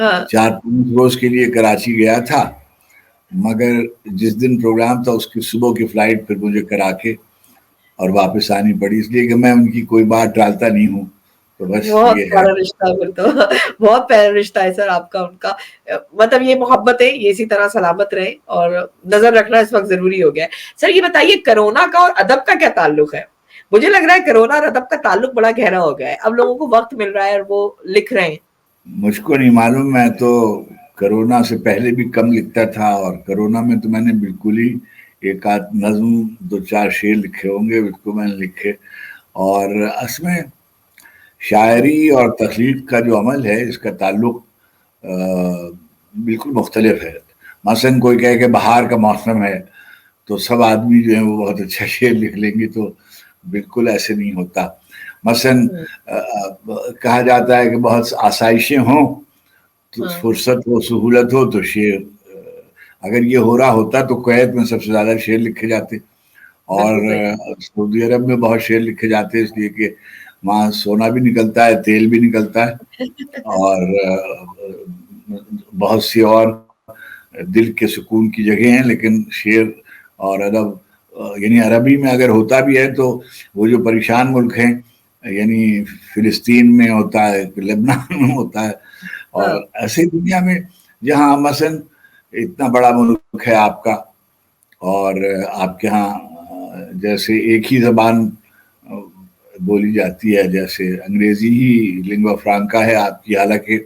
ہاں 4-5 روز کے لیے کراچی گیا تھا، مگر جس دن پروگرام تھا اس کی صبح کی فلائٹ پھر مجھے کرا کے اور واپس آنی پڑی، اس لیے کہ میں ان کی کوئی بات ٹالتا نہیں ہوں، تو بس بہت یہ ہے۔ پیارا رشتہ ہے پھر تو بہت پیارا رشتہ ہے سر آپ کا ان کا، مطلب یہ محبت ہے، یہ اسی طرح سلامت رہے، اور نظر رکھنا اس وقت ضروری ہو گیا ہے۔ سر یہ بتائیے کرونا کا اور ادب کا کیا تعلق ہے؟ مجھے لگ رہا ہے کرونا اور ادب کا تعلق بڑا گہرا ہو گیا ہے، اب لوگوں کو وقت مل رہا ہے اور وہ لکھ رہے ہیں۔ مجھ کو نہیں معلوم، میں تو کرونا سے پہلے بھی کم لکھتا تھا، اور کرونا میں تو میں نے بالکل ہی ایک آدھ نظم 2-4 شعر لکھے ہوں گے، اس کو میں نے لکھے، اور اس میں شاعری اور تخلیق کا جو عمل ہے اس کا تعلق بالکل مختلف ہے۔ مثلا کوئی کہے کہ بہار کا موسم ہے تو سب آدمی جو ہیں وہ بہت اچھا شعر لکھ لیں گے، تو بالکل ایسے نہیں ہوتا۔ مثلا کہا جاتا ہے کہ بہت آسائشیں ہوں تو فرصت ہو، سہولت ہو تو شعر، اگر یہ ہو رہا ہوتا تو کویت میں سب سے زیادہ شعر لکھے جاتے، اور بالکل صحیح۔ سعودی عرب میں بہت شعر لکھے جاتے ہیں، اس لیے کہ وہاں سونا بھی نکلتا ہے، تیل بھی نکلتا ہے، اور بہت سی اور دل کے سکون کی جگہ ہیں، لیکن شعر اور ادب یعنی عربی میں اگر ہوتا بھی ہے تو وہ جو پریشان ملک ہیں، یعنی فلسطین میں ہوتا ہے، لبنان میں ہوتا ہے، اور ایسے دنیا میں جہاں مثلا اتنا بڑا ملک ہے آپ کا، اور آپ کے ہاں جیسے ایک ہی زبان بولی جاتی ہے، جیسے انگریزی ہی لنگوا فرانکا ہے آپ کی، حالانکہ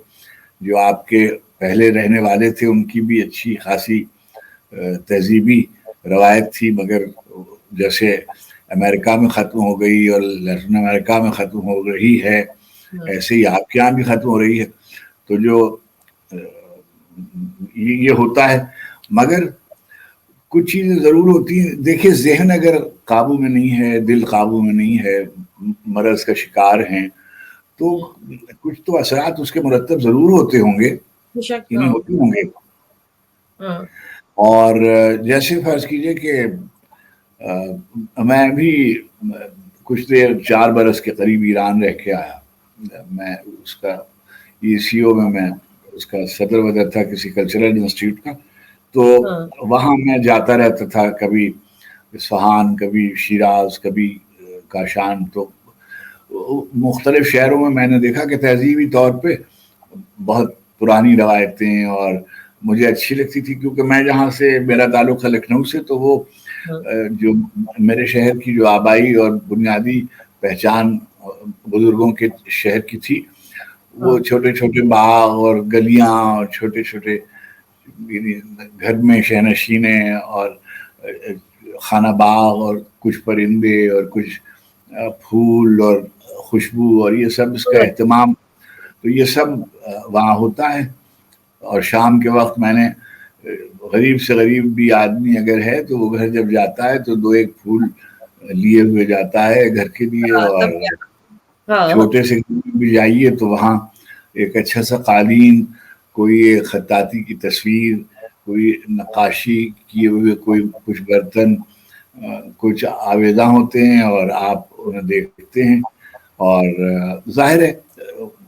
جو آپ کے پہلے رہنے والے تھے ان کی بھی اچھی خاصی تہذیبی روایت تھی، مگر جیسے امریکہ میں ختم ہو گئی اور لیٹن امریکہ میں ختم ہو رہی ہے، ایسے ہی آپ کے یہاں بھی ختم ہو رہی ہے، تو جو یہ ہوتا ہے، مگر کچھ چیزیں ضرور ہوتی ہیں۔ دیکھیے ذہن اگر قابو میں نہیں ہے، دل قابو میں نہیں ہے، مرض کا شکار ہیں، تو کچھ تو اثرات اس کے مرتب ضرور ہوتے ہوں گے، یعنی ہوتے ہوں گے۔ اور جیسے فرض کیجئے کہ میں بھی کچھ دیر 4 برس کے قریب ایران رہ کے آیا، میں اس کا ECO میں اس کا صدر وزیر تھا کسی کلچرل انسٹیٹیوٹ کا، تو وہاں میں جاتا رہتا تھا، کبھی اصفہان، کبھی شیراز، کبھی کاشان، تو مختلف شہروں میں نے دیکھا کہ تہذیبی طور پہ بہت پرانی روایتیں اور مجھے اچھی لگتی تھی، کیونکہ میں جہاں سے میرا تعلق ہے لکھنؤ سے، تو وہ جو میرے شہر کی جو آبائی اور بنیادی پہچان بزرگوں کے شہر کی تھی، وہ چھوٹے چھوٹے باغ اور گلیاں اور چھوٹے چھوٹے گھر میں شہنشینیں اور خانہ باغ اور کچھ پرندے اور کچھ پھول اور خوشبو اور یہ سب اس کا اہتمام، تو یہ سب وہاں ہوتا ہے۔ اور شام کے وقت میں نے غریب سے غریب بھی آدمی اگر ہے تو وہ گھر جب جاتا ہے تو 2-1 پھول لیے ہوئے جاتا ہے گھر کے لیے، اور چھوٹے سے بھی جائیے تو وہاں ایک اچھا سا قالین، کوئی خطاطی کی تصویر، کوئی نقاشی کیے ہوئے کوئی کچھ برتن، کچھ آویزاں ہوتے ہیں، اور آپ انہیں دیکھتے ہیں، اور ظاہر ہے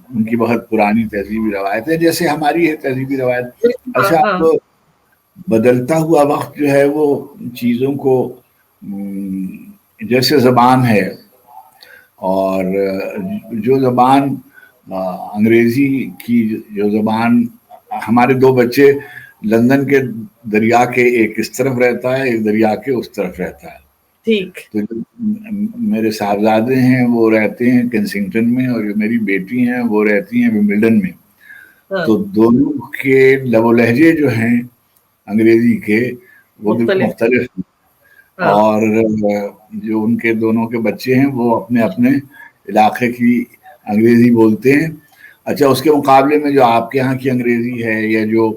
ان کی بہت پرانی تہذیبی روایت ہے، جیسے ہماری ہے تہذیبی روایت۔ اچھا، اب بدلتا ہوا وقت جو ہے وہ چیزوں کو، جیسے زبان ہے، اور جو زبان انگریزی کی جو زبان، ہمارے 2 بچے لندن کے دریا کے ایک اس طرف رہتا ہے، ایک دریا کے اس طرف رہتا ہے، تو جو میرے صاحبزادے ہیں وہ رہتے ہیں کنسنگٹن میں، اور جو میری بیٹی ہیں وہ رہتی ہیں ومبلڈن میں، تو دونوں کے لب و لہجے جو ہیں انگریزی کے وہ بالکل مختلف ہیں، اور جو ان کے دونوں کے بچے ہیں وہ اپنے اپنے علاقے کی انگریزی بولتے ہیں۔ اچھا، اس کے مقابلے میں جو آپ کے یہاں کی انگریزی ہے، یا جو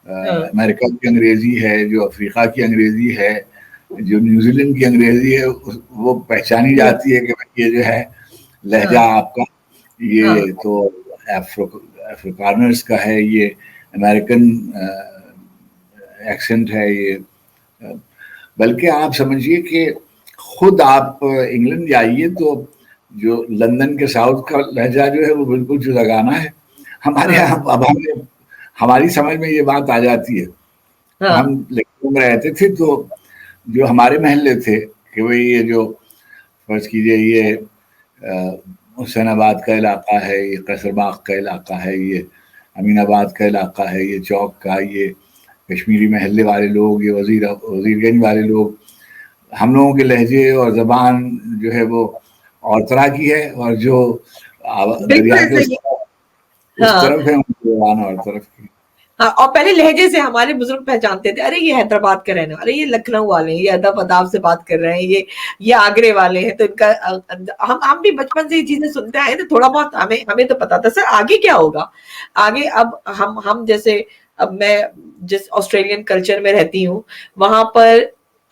امریکہ کی انگریزی ہے، جو افریقہ کی انگریزی ہے، جو نیوزی لینڈ کی انگریزی ہے، وہ پہچانی جاتی ہے کہ یہ جو ہے لہجہ آپ کا، یہ تو افریکانرز کا ہے، یہ امریکن ایکسنٹ ہے، یہ بلکہ آپ سمجھیے کہ خود آپ انگلینڈ جائیے تو جو لندن کے ساؤتھ کا لہجہ جو ہے وہ بالکل جداگانہ ہے۔ ہمارے یہاں اب ہم نے ہماری سمجھ میں یہ بات آ جاتی ہے. ہاں ہم لکھنؤ میں رہتے تھے تو جو ہمارے محلے تھے کہ بھئی یہ جو فرض کیجئے یہ حسین آباد کا علاقہ ہے، یہ قصر باغ کا علاقہ ہے، یہ امین آباد کا علاقہ ہے، یہ چوک کا، یہ کشمیری محلے والے لوگ، یہ وزیر گنج والے لوگ، ہم لوگوں کے لہجے اور زبان جو ہے وہ اور طرح کی ہے، اور جو دریا بالکل کے صحیح. اس ہاں طرف ہے ان کی زبان اور طرف کی. ہاں، اور پہلے لہجے سے ہمارے بزرگ پہچانتے تھے، ارے یہ حیدرآباد کا رہنا، ارے یہ لکھنؤ والے ہیں، یہ ادب اداب سے بات کر رہے ہیں، یہ آگرے والے ہیں. تو ان کا ہم بھی بچپن سے یہ چیزیں سنتے آئے تو تھوڑا بہت ہمیں تو پتا تھا سر آگے کیا ہوگا. آگے اب ہم جیسے اب میں جس آسٹریلین کلچر میں رہتی ہوں وہاں پر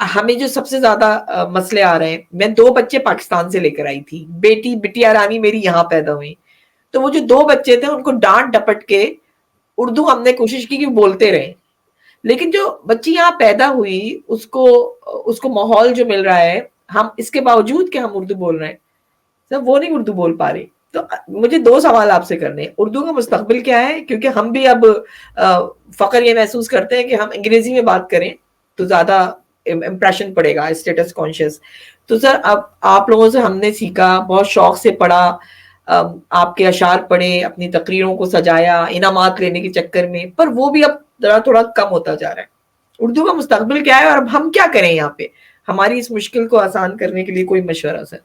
ہمیں جو سب سے زیادہ مسئلے آ رہے ہیں، میں 2 بچے پاکستان سے لے کر آئی تھی، بیٹی بٹیا رانی میری یہاں پیدا ہوئی، تو وہ جو 2 بچے تھے ان کو ڈانٹ ڈپٹ کے اردو ہم نے کوشش کی کہ بولتے رہے. لیکن جو بچی یہاں پیدا ہوئی اس کو ماحول جو مل رہا ہے، ہم اس کے باوجود کہ ہم اردو بول رہے ہیں سب وہ نہیں اردو بول پا رہی. تو مجھے 2 سوال آپ سے کرنے ہیں، اردو کا مستقبل کیا ہے؟ کیونکہ ہم بھی اب فخر یہ محسوس کرتے ہیں کہ ہم انگریزی میں بات کریں تو زیادہ امپریشن پڑے گا، اسٹیٹس کانشیس. تو سر اب آپ لوگوں سے ہم نے سیکھا، بہت شوق سے پڑھا، آپ کے اشعار پڑھے، اپنی تقریروں کو سجایا انعامات لینے کے چکر میں، پر وہ بھی اب ذرا تھوڑا کم ہوتا جا رہا ہے. اردو کا مستقبل کیا ہے اور اب ہم کیا کریں یہاں پہ ہماری اس مشکل کو آسان کرنے کے لیے؟ کوئی مشورہ سر؟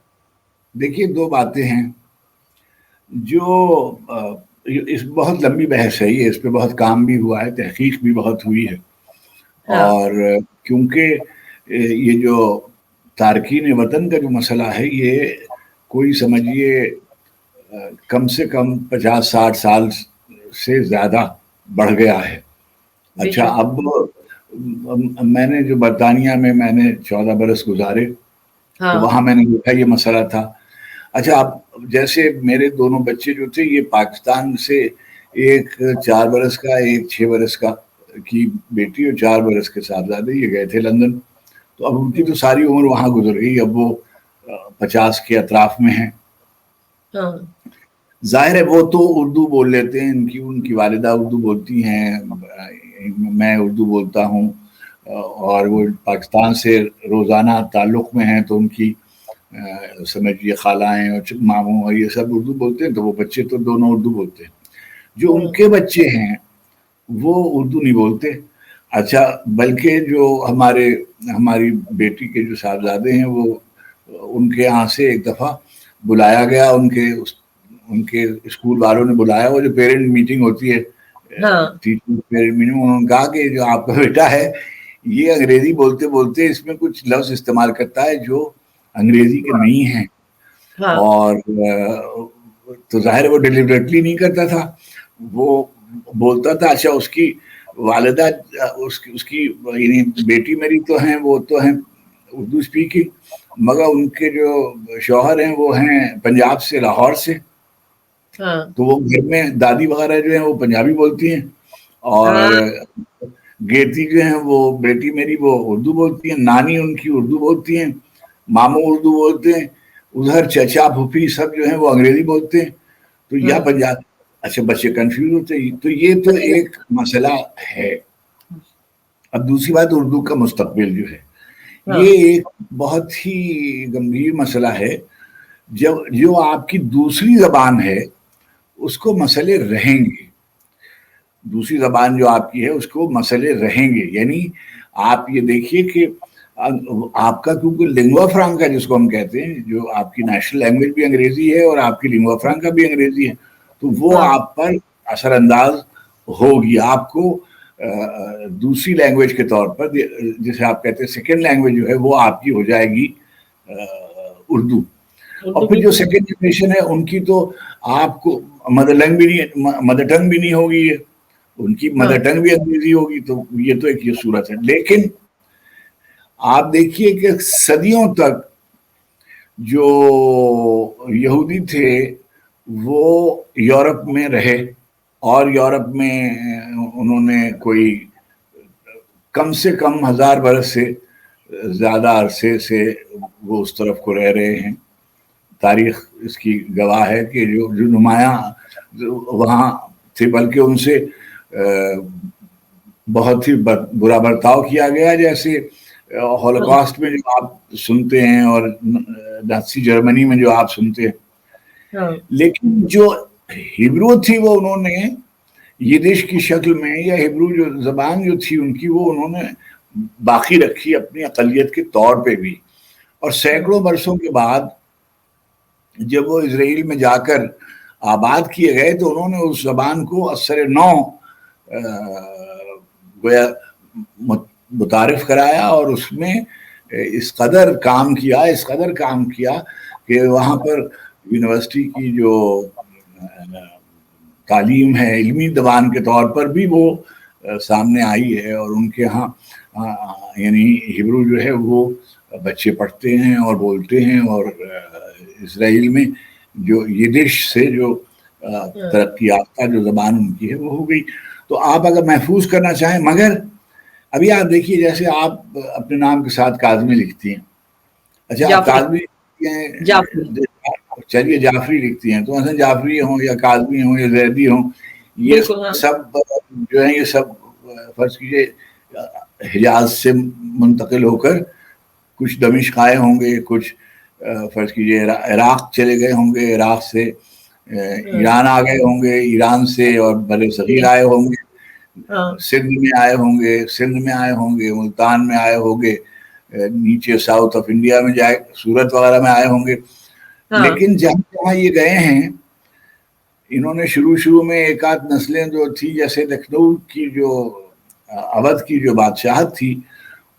دیکھیے 2 باتیں ہیں جو اس بہت لمبی بحث ہے، یہ اس پہ بہت کام بھی ہوا ہے، تحقیق بھی بہت ہوئی ہے. ہاں اور کیونکہ یہ جو تارکین وطن کا جو مسئلہ ہے یہ کوئی سمجھیے کم سے کم 50-60 سال سے زیادہ بڑھ گیا ہے. بے اچھا شک. اب میں نے جو برطانیہ میں نے 14 برس گزارے تو ہاں وہاں میں نے دیکھا یہ مسئلہ تھا. اچھا اب جیسے میرے دونوں بچے جو تھے یہ پاکستان سے، ایک 4 برس کا، ایک 6 برس کا کی بیٹی اور 4 برس کے صاحبزادے، یہ گئے تھے لندن. تو اب ان کی تو ساری عمر وہاں گزر گئی، اب وہ 50 کے اطراف میں ہیں. ہاں ظاہر ہے وہ تو اردو بول لیتے ہیں، ان کی والدہ اردو بولتی ہیں، میں اردو بولتا ہوں، اور وہ پاکستان سے روزانہ تعلق میں ہیں تو ان کی سمجھیے خالائیں اور ماموں اور یہ سب اردو بولتے ہیں، تو وہ بچے تو دونوں اردو بولتے ہیں. جو ان کے بچے ہیں وہ اردو نہیں بولتے. اچھا بلکہ جو ہماری بیٹی کے جو صاحبزادے ہیں وہ ان کے یہاں سے ایک دفعہ بلایا گیا، ان کے اسکول والوں نے بلایا، وہ جو پیرنٹ میٹنگ ہوتی ہے، ہاں ٹیچر پیرنٹ میٹنگ، انہوں نے کہا کہ جو آپ کا بیٹا ہے یہ انگریزی بولتے بولتے اس میں کچھ لفظ استعمال کرتا ہے جو انگریزی کے نہیں ہیں. ہاں اور تو ظاہر وہ ڈیلیبریٹلی نہیں کرتا تھا، وہ بولتا تھا. اچھا اس کی والدہ اس کی یعنی بیٹی میری تو ہیں، وہ تو ہیں اردو اسپیکنگ، مگر ان کے جو شوہر ہیں وہ ہیں پنجاب سے، لاہور سے. ہاں تو وہ گھر میں دادی وغیرہ جو ہیں وہ پنجابی بولتی ہیں، اور ہاں گیتی جو ہیں وہ بیٹی میری وہ اردو بولتی ہیں، نانی ان کی اردو بولتی ہیں، ماموں اردو بولتے ہیں، ادھر چچا پھوپھی سب جو ہیں وہ انگریزی بولتے ہیں. تو یا ہاں پنجاب. اچھا بچے کنفیوز ہوتے ہیں. تو یہ تو ایک مسئلہ ہے. اب دوسری بات اردو کا مستقبل جو ہے ہاں یہ ایک بہت ہی گمبھیر مسئلہ ہے. جب جو آپ کی دوسری زبان ہے اس کو مسئلے رہیں گے، دوسری زبان جو آپ کی ہے اس کو مسئلے رہیں گے. یعنی آپ یہ دیکھیے کہ آپ کا کیونکہ لنگوا فرانکا جس کو ہم کہتے ہیں، جو آپ کی نیشنل لینگویج بھی انگریزی ہے اور آپ کی لنگوا فرانکا بھی انگریزی ہے، تو وہ ہاں آپ پر اثر انداز ہوگی. آپ کو دوسری لینگویج کے طور پر جسے آپ کہتے ہیں سیکنڈ لینگویج جو ہے وہ آپ کی ہو جائے گی اردو. اور اردو پھر جو بالکل. سیکنڈ جنریشن ہے ان کی تو آپ کو مدر ٹنگ بھی نہیں ہوگی، ان کی ہاں مدر ٹنگ بھی انگریزی ہوگی. تو یہ تو ایک یہ صورت ہے. لیکن آپ دیکھیے کہ صدیوں تک جو یہودی تھے وہ یورپ میں رہے، اور یورپ میں انہوں نے کوئی کم سے کم 1000 برس سے زیادہ عرصے سے وہ اس طرف کو رہ رہے ہیں. تاریخ اس کی گواہ ہے کہ جو نمایاں وہاں تھے، بلکہ ان سے بہت ہی برا برتاؤ کیا گیا، جیسے ہولوکاسٹ میں جو آپ سنتے ہیں اور نازی جرمنی میں جو آپ سنتے ہیں. لیکن جو ہیبرو تھی وہ انہوں نے یدش کی شکل میں، یا ہیبرو جو زبان جو تھی ان کی، وہ انہوں نے باقی رکھی اپنی اقلیت کے طور پہ بھی. اور سینکڑوں برسوں کے بعد جب وہ اسرائیل میں جا کر آباد کیے گئے تو انہوں نے اس زبان کو اثر نو گویا متعارف کرایا، اور اس میں اس قدر کام کیا کہ وہاں پر یونیورسٹی کی جو تعلیم ہے علمی زبان کے طور پر بھی وہ سامنے آئی ہے، اور ان کے ہاں یعنی ہیبرو جو ہے وہ بچے پڑھتے ہیں اور بولتے ہیں. اور اسرائیل میں جو یدش سے جو ترقی یافتہ جو زبان ان کی ہے وہ ہو گئی. تو آپ اگر محفوظ کرنا چاہیں، مگر ابھی آپ دیکھیے جیسے آپ اپنے نام کے ساتھ کاظمی لکھتی ہیں، اچھا آپ کاظمی چلیے جعفری لکھتی ہیں، تو مثلا جعفری ہوں یا کاظمی ہوں یا زیدی ہوں، یہ سب جو ہیں یہ سب فرض کیجیے حجاز سے منتقل ہو کر کچھ دمشق آئے ہوں گے، کچھ فرض کیجیے عراق چلے گئے ہوں گے، عراق سے ایران آ گئے ہوں گے، ایران سے اور بر صغیر آئے ہوں گے، سندھ میں آئے ہوں گے، ملتان میں آئے ہوں گے، نیچے ساؤتھ آف انڈیا میں جائے سورت وغیرہ میں آئے ہوں گے. لیکن جہاں یہ گئے ہیں انہوں نے شروع میں ایک آدھ نسلیں جو تھی، جیسے لکھنؤ کی جو اودھ کی جو بادشاہت تھی،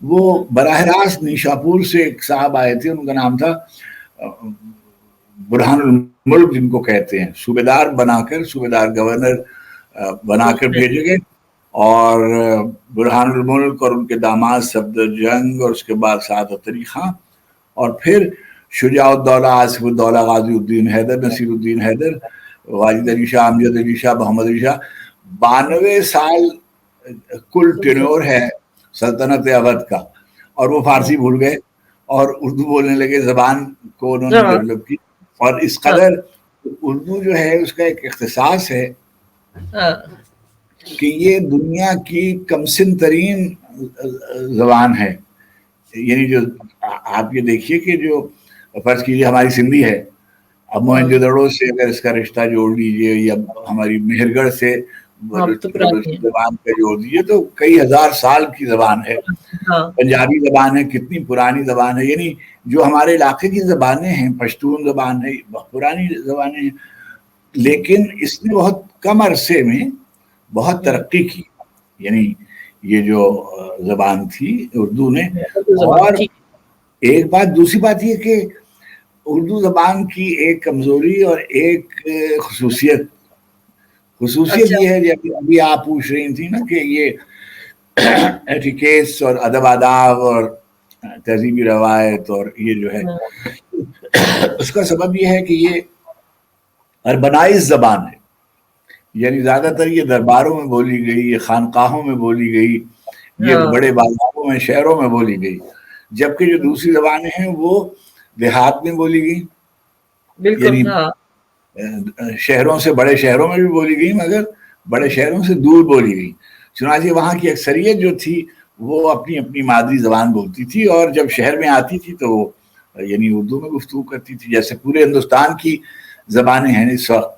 وہ براہ راست نیشاپور سے ایک صاحب آئے تھے، ان کا نام تھا برہان الملک، جن کو کہتے ہیں، صوبیدار گورنر بنا کر بھیجے گئے. اور برہان الملک اور ان کے داماد صفدرجنگ، اور اس کے بعد سعادت علی خان، اور پھر شجاع الدولہ آصف الدولہ غازی الدین حیدر، نصیر الدین حیدر، واجد علی شاہ، امجد علی شاہ، محمد علی شاہ. 92 سال کل ٹینور ہے سلطنت اودھ کا، اور وہ فارسی بھول گئے اور اردو بولنے لگے. زبان کو انہوں نے ڈیولپ کی، اور اس قدر اردو جو ہے اس کا ایک اختصاص ہے کہ یہ دنیا کی کمسن ترین زبان ہے. یعنی جو آپ یہ دیکھیے کہ جو فرض کیجیے ہماری سندھی ہے، اب موہنجو دڑو سے اگر اس کا رشتہ جوڑ لیجیے، یا ہماری مہر گڑھ سے زبان کا جوڑ دیجیے، تو کئی ہزار سال کی زبان ہے. پنجابی زبان ہے، کتنی پرانی زبان ہے. یعنی جو ہمارے علاقے کی زبانیں ہیں، پشتون زبان ہے، بہت پرانی زبانیں ہیں، لیکن اس نے بہت کم عرصے میں بہت ترقی کی. یعنی یہ جو زبان تھی اردو نے. اور ایک بات، دوسری بات یہ کہ اردو زبان کی ایک کمزوری اور ایک خصوصیت یہ ہے، جب ابھی آپ پوچھ رہی تھی نا کہ یہ ایٹیکیٹس اور ادب آداب اور تہذیبی روایت، اور یہ جو ہے اس کا سبب یہ ہے کہ یہ اربنائز زبان ہے. یعنی زیادہ تر یہ درباروں میں بولی گئی، یہ خانقاہوں میں بولی گئی، یہ بڑے بازاروں میں، شہروں میں بولی گئی. جبکہ جو دوسری زبانیں ہیں وہ دیہات میں بولی گئی، یعنی شہروں سے، بڑے شہروں میں بھی بولی گئی، مگر بڑے شہروں سے دور بولی گئی. چنانچہ وہاں کی اکثریت جو تھی وہ اپنی اپنی مادری زبان بولتی تھی، اور جب شہر میں آتی تھی تو وہ یعنی اردو میں گفتگو کرتی تھی. جیسے پورے ہندوستان کی زبانیں ہیں اس وقت،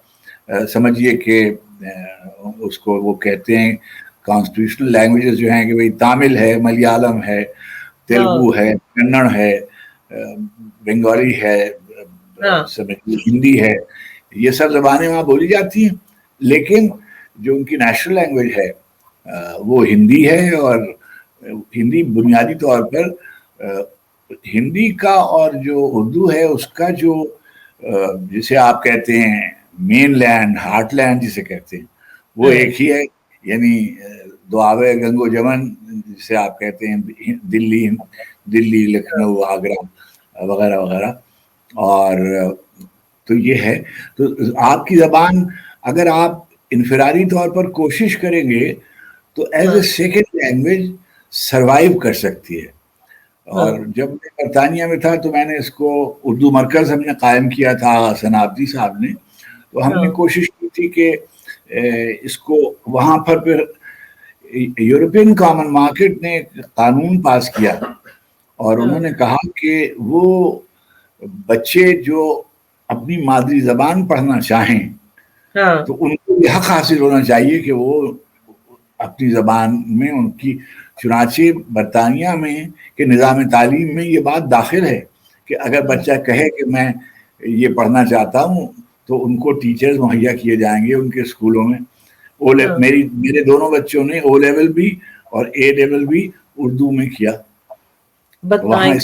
سمجھیے کہ اس کو وہ کہتے ہیں کانسٹیٹیوشنل لینگویجز جو ہیں، کہ بھئی تامل ہے، ملیالم ہے، تیلگو ہے، کنڑ ہے، بنگالی ہے، ہندی ہے. یہ سب زبانیں وہاں بولی جاتی ہیں، لیکن جو ان کی نیشنل لینگویج ہے وہ ہندی ہے. اور ہندی بنیادی طور پر ہندی کا اور جو اردو ہے اس کا جو جسے آپ کہتے ہیں مین لینڈ، ہارٹ لینڈ جسے کہتے ہیں، وہ ایک ہی ہے. یعنی دعاوے گنگو جمن جسے آپ کہتے ہیں، دلی، لکھنؤ، آگرہ وغیرہ وغیرہ. اور تو یہ ہے. تو آپ کی زبان اگر آپ انفرادی طور پر کوشش کریں گے تو as a second language survive کر سکتی ہے. اور جب میں برطانیہ میں تھا تو میں نے اس کو اردو مرکز ہم نے قائم کیا تھا، سنابدی صاحب نے. تو ہم نے کوشش کی تھی کہ اس کو وہاں پر پھر یورپین کامن مارکیٹ نے ایک قانون پاس کیا اور انہوں نے کہا کہ وہ بچے جو اپنی مادری زبان پڑھنا چاہیں تو ان کو یہ حق حاصل ہونا چاہیے کہ وہ اپنی زبان میں ان کی، چنانچہ برطانیہ میں کہ نظام تعلیم میں یہ بات داخل ہے کہ اگر بچہ کہے کہ میں یہ پڑھنا چاہتا ہوں تو ان کو ٹیچرز مہیا کیے جائیں گے ان کے اسکولوں میں. میرے دونوں بچوں نے او لیول بھی اور اے لیول بھی اردو میں کیا. وہاں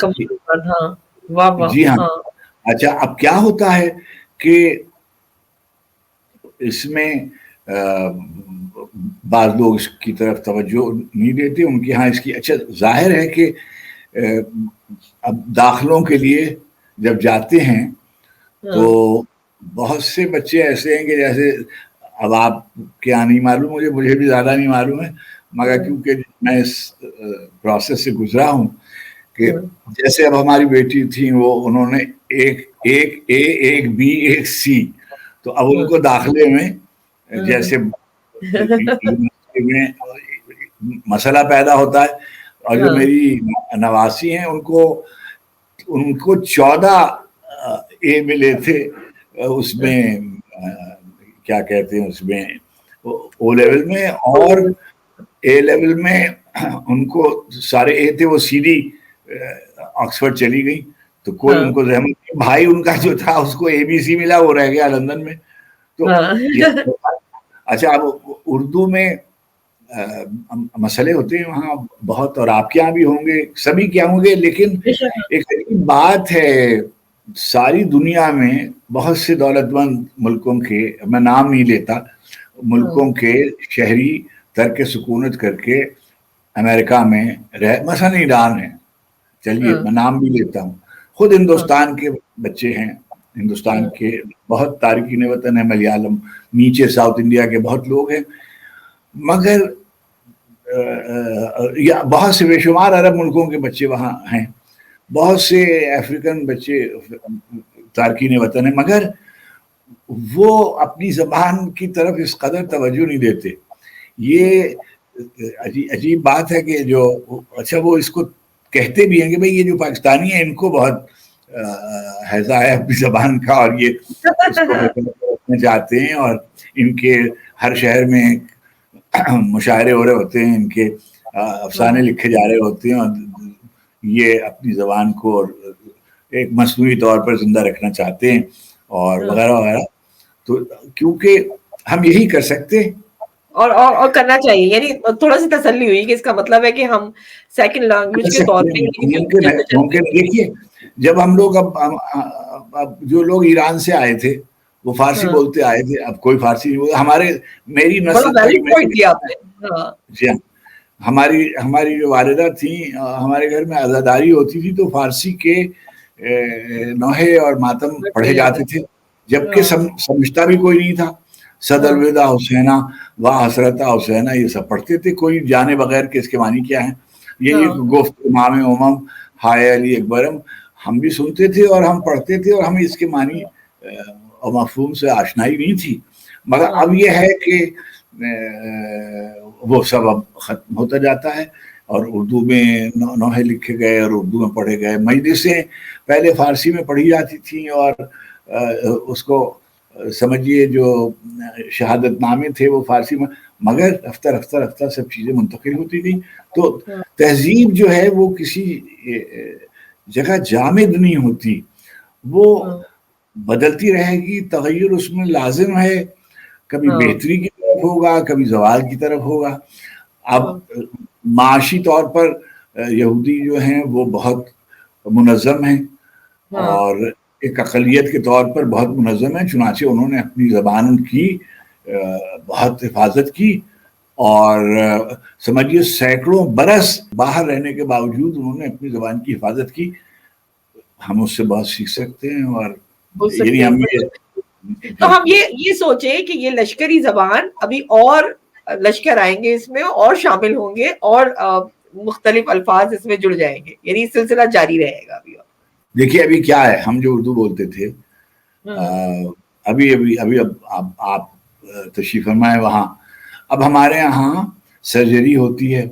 جی ہاں. اچھا اب کیا ہوتا ہے کہ اس میں بعض لوگ اس کی طرف توجہ نہیں دیتے، ان کے ہاں اس کی، اچھا ظاہر ہے کہ اب داخلوں کے لیے جب جاتے ہیں تو بہت سے بچے ایسے ہیں کہ جیسے اب آپ کیا نہیں معلوم، مجھے بھی زیادہ نہیں معلوم ہے، مگر کیونکہ میں اس پروسیس سے گزرا ہوں کہ جیسے اب ہماری بیٹی تھی وہ انہوں نے ایک اے ایک بی ایک سی، تو اب ان کو داخلے میں جیسے میں مسئلہ پیدا ہوتا ہے. اور جو میری نواسی ہیں ان کو 14 اے ملے تھے اس میں، کیا کہتے ہیں اس میں او لیول میں، اور اے لیول میں ان کو سارے اے تھے، وہ سیدھی آکسفورڈ چلی گئی. تو کوئی ان کو زحمت، بھائی ان کا جو تھا اس کو اے بی سی ملا، وہ رہ گیا لندن میں. تو اچھا اب اردو میں مسئلے ہوتے ہیں وہاں بہت، اور آپ کے یہاں بھی ہوں گے، سبھی کے ہوں گے، لیکن ایک عجیب بات ہے ساری دنیا میں بہت سے دولت مند ملکوں کے، میں نام نہیں لیتا، ملکوں کے شہری ترک سکونت کر کے امریکہ میں مثلا ایران ہے، چلیے میں نام بھی لیتا ہوں، خود ہندوستان کے بچے ہیں، ہندوستان کے بہت تارکین وطن ہے، ملیالم، نیچے ساؤتھ انڈیا کے بہت لوگ ہیں، مگر بہت سے بے شمار عرب ملکوں کے بچے وہاں ہیں، بہت سے افریقن بچے تارکین وطن ہیں، مگر وہ اپنی زبان کی طرف اس قدر توجہ نہیں دیتے. یہ عجیب بات ہے کہ جو، اچھا وہ اس کو کہتے بھی ہیں کہ بھئی یہ جو پاکستانی ہیں ان کو بہت حیضہ ہے اپنی زبان کا، اور یہ اس کو رکھنا چاہتے ہیں، اور ان کے ہر شہر میں مشاعرے ہو رہے ہوتے ہیں، ان کے افسانے لکھے جا رہے ہوتے ہیں، اور یہ اپنی زبان کو ایک مصنوعی طور پر زندہ رکھنا چاہتے ہیں اور وغیرہ وغیرہ. تو کیونکہ ہم یہی کر سکتے اور کرنا چاہیے، یعنی تھوڑا سی تسلی ہوئی کہ اس کا مطلب ہے کہ ہم سیکنڈ لینگویج کے طور پہ ممکن. دیکھیے جب ہم لوگ اب جو لوگ ایران سے آئے تھے وہ فارسی بولتے آئے تھے، اب کوئی فارسی نہیں بولتا. میری نسل تک، ہماری جو والدہ تھیں، ہمارے گھر میں عزاداری ہوتی تھی تو فارسی کے نوحے اور ماتم پڑھے جاتے تھے، جبکہ سمجھتا بھی کوئی نہیں تھا. صد الوداع حسینہ و حسرتہ حسینہ یہ سب پڑھتے تھے، کوئی جانے بغیر کہ اس کے معنی کیا ہیں. یہ گفت امام امم ہائے علی اکبرم ہم بھی سنتے تھے اور ہم پڑھتے تھے، اور ہمیں اس کے معنی اور مفہوم سے آشنائی نہیں تھی. مگر اب یہ ہے کہ وہ سب اب ختم ہوتا جاتا ہے، اور اردو میں نوحے لکھے گئے اور اردو میں پڑھے گئے. مجلسیں پہلے فارسی میں پڑھی جاتی تھیں، اور اس کو سمجھیے جو شہادت نامے تھے وہ فارسی میں، مگر رفتہ رفتہ رفتہ سب چیزیں منتقل ہوتی گئی. تو تہذیب جو ہے وہ کسی جگہ جامد نہیں ہوتی، وہ بدلتی رہے گی، تغیر اس میں لازم ہے، کبھی بہتری کی طرف ہوگا، کبھی زوال کی طرف ہوگا. اب معاشی طور پر یہودی جو ہیں وہ بہت منظم ہیں، اور ایک اقلیت کے طور پر بہت منظم ہیں، چنانچہ انہوں نے اپنی زبان کی بہت حفاظت کی، اور سمجھیے سینکڑوں برس باہر رہنے کے باوجود انہوں نے اپنی زبان کی حفاظت کی. ہم اس سے بہت سیکھ سکتے ہیں، اور تو ہم یہ سوچیں کہ یہ لشکری زبان ابھی اور لشکر آئیں گے اس میں، اور شامل ہوں گے، اور مختلف الفاظ اس میں جڑ جائیں گے، یعنی سلسلہ جاری رہے گا. دیکھیے ابھی کیا ہے، ہم جو اردو بولتے تھے ابھی اب آپ تشریف فرما ہے وہاں. اب ہمارے یہاں سرجری ہوتی ہے,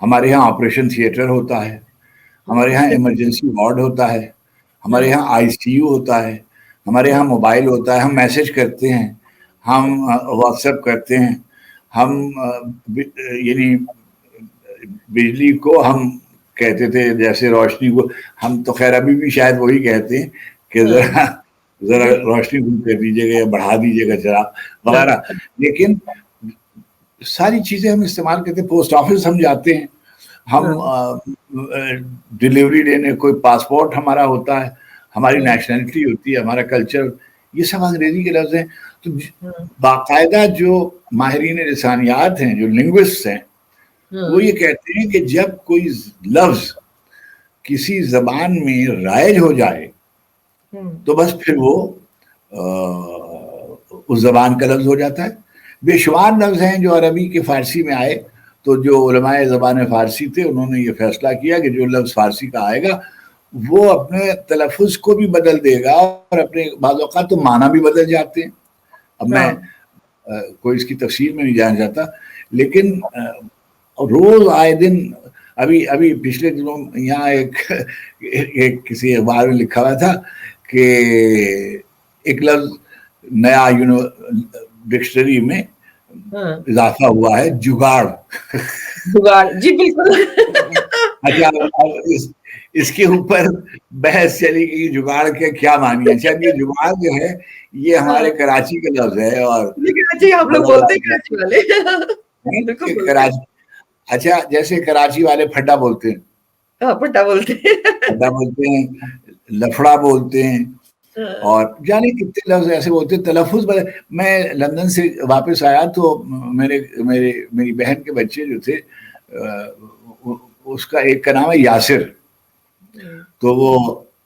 ہمارے یہاں آپریشن تھیٹر ہوتا ہے, ہمارے یہاں ایمرجنسی وارڈ ہوتا ہے, ہمارے یہاں آئی سی یو ہوتا ہے, ہمارے یہاں موبائل ہوتا ہے, ہم میسج کرتے ہیں, ہم واٹس ایپ کرتے ہیں, ہم یعنی بجلی کو ہم کہتے تھے جیسے روشنی کو, ہم تو خیر ابھی بھی شاید وہی کہتے ہیں کہ ذرا روشنی کم کر دیجیے گا یا بڑھا دیجیے گا چراغ وغیرہ. لیکن ساری چیزیں ہم استعمال کرتے ہیں. پوسٹ آفس ہم جاتے ہیں, ہم ڈلیوری لینے, کوئی پاسپورٹ ہمارا ہوتا ہے, ہماری نیشنلٹی ہوتی ہے, ہمارا کلچر, یہ سب انگریزی کے لفظ ہیں. تو باقاعدہ جو ماہرین لسانیات ہیں, جو لنگوسٹ ہیں, وہ یہ کہتے ہیں کہ جب کوئی لفظ کسی زبان میں رائج ہو جائے تو بس پھر وہ اس زبان کا لفظ ہو جاتا ہے. بے شمار لفظ ہیں جو عربی کے فارسی میں آئے, تو جو علماء زبان فارسی تھے انہوں نے یہ فیصلہ کیا کہ جو لفظ فارسی کا آئے گا وہ اپنے تلفظ کو بھی بدل دے گا, اور اپنے بعض اوقات تو معنی بھی بدل جاتے ہیں. اب میں کوئی اس کی تفصیل میں نہیں جانا چاہتا, لیکن روز آئے دن, ابھی پچھلے دنوں یہاں ایک کسی اخبار میں لکھا ہوا تھا کہ ایک لفظ نیا ڈکشنری میں اضافہ ہوا ہے, جگاڑ. جی بالکل. اچھا, اس کے اوپر بحث چلی کہ جگاڑ کے کیا معنی ہے. اچھا, یہ جگاڑ جو ہے یہ ہمارے کراچی کا لفظ ہے, اور ہم لوگ بولتے ہیں کراچی والے. کراچی, اچھا جیسے کراچی والے پھڈا بولتے ہیں, پھڈا بولتے ہیں, لفڑا بولتے ہیں, اور جانے کتنے لفظ ایسے بولتے ہیں. تلفظ میں لندن سے واپس آیا تو میری بہن کے بچے جو تھے, اس کا ایک کا نام ہے یاسر, تو وہ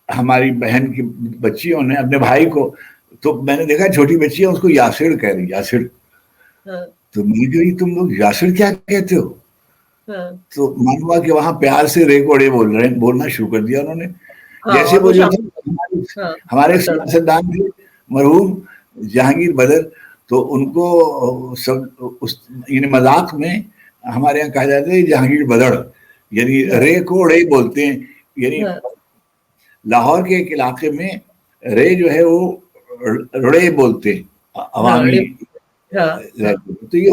ہماری بہن کی بچیوں نے اپنے بھائی کو, تو میں نے دیکھا چھوٹی بچی ہے اس کو یاسر کہہ رہی, یاسر. تو میں نے کہا تم لوگ یاسر کیا کہتے ہو؟ تو معلوم ہوا کہ وہاں پیار سے رے کو ڑے بولنا شروع کر دیا انہوں نے. جیسے وہ جو ہمارے سیاستدان تھے مرحوم جہانگیر بدر, تو ان کو سب یعنی مذاق میں ہمارے یہاں کہا جاتا ہے جہانگیر بدڑ, یعنی رے کو ڑے بولتے ہیں. یعنی لاہور کے ایک علاقے میں رے جو ہے وہ رڑے بولتے ہیں عوامی, تو یہ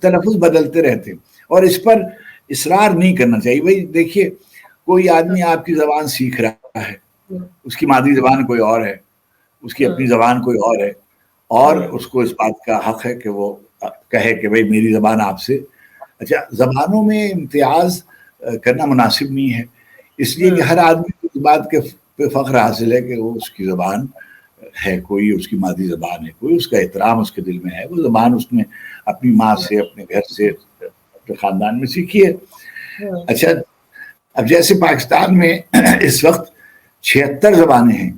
تلفظ بدلتے رہتے ہیں. اور اس پر اصرار نہیں کرنا چاہیے. بھائی دیکھیے, کوئی آدمی آپ کی زبان سیکھ رہا ہے, اس کی مادری زبان کوئی اور ہے, اس کی اپنی زبان کوئی اور ہے, اور اس کو اس بات کا حق ہے کہ وہ کہے کہ بھائی میری زبان آپ سے. اچھا, زبانوں میں امتیاز کرنا مناسب نہیں ہے, اس لیے کہ ہر آدمی کو اس بات کے پہ فخر حاصل ہے کہ وہ اس کی زبان ہے, کوئی اس کی مادری زبان ہے, کوئی اس کا احترام اس کے دل میں ہے, وہ زبان اس نے اپنی ماں سے, اپنے گھر سے, اپنے خاندان میں سیکھی ہے. اچھا, اب جیسے پاکستان میں اس وقت 76 زبانیں ہیں,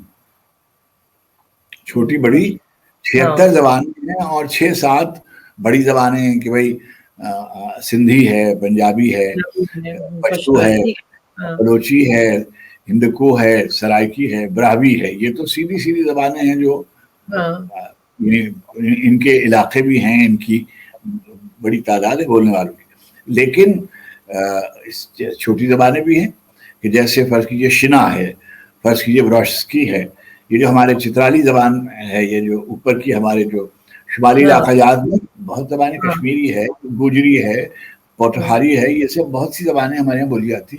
چھوٹی بڑی 76 زبانیں ہیں, اور 6-7 بڑی زبانیں ہیں کہ بھائی سندھی ہے, پنجابی ہے, پشتو ہے, بلوچی ہے, ہندکو ہے, سرائکی ہے, براہوی ہے. یہ تو سیدھی سیدھی زبانیں ہیں جو ان کے علاقے بھی ہیں, ان کی بڑی تعداد ہے بولنے والوں کی. لیکن چھوٹی زبانیں بھی ہیں کہ جیسے فرض کیجیے شنا ہے, فرض کیجیے بروشسکی ہے, یہ جو ہمارے چترالی زبان ہے, یہ جو اوپر کی ہمارے جو شمالی علاقہ جات میں بہت زبانیں, کشمیری ہے, گوجری ہے, پوٹھوہاری ہے, یہ سب بہت سی زبانیں ہمارے یہاں بولی جاتی.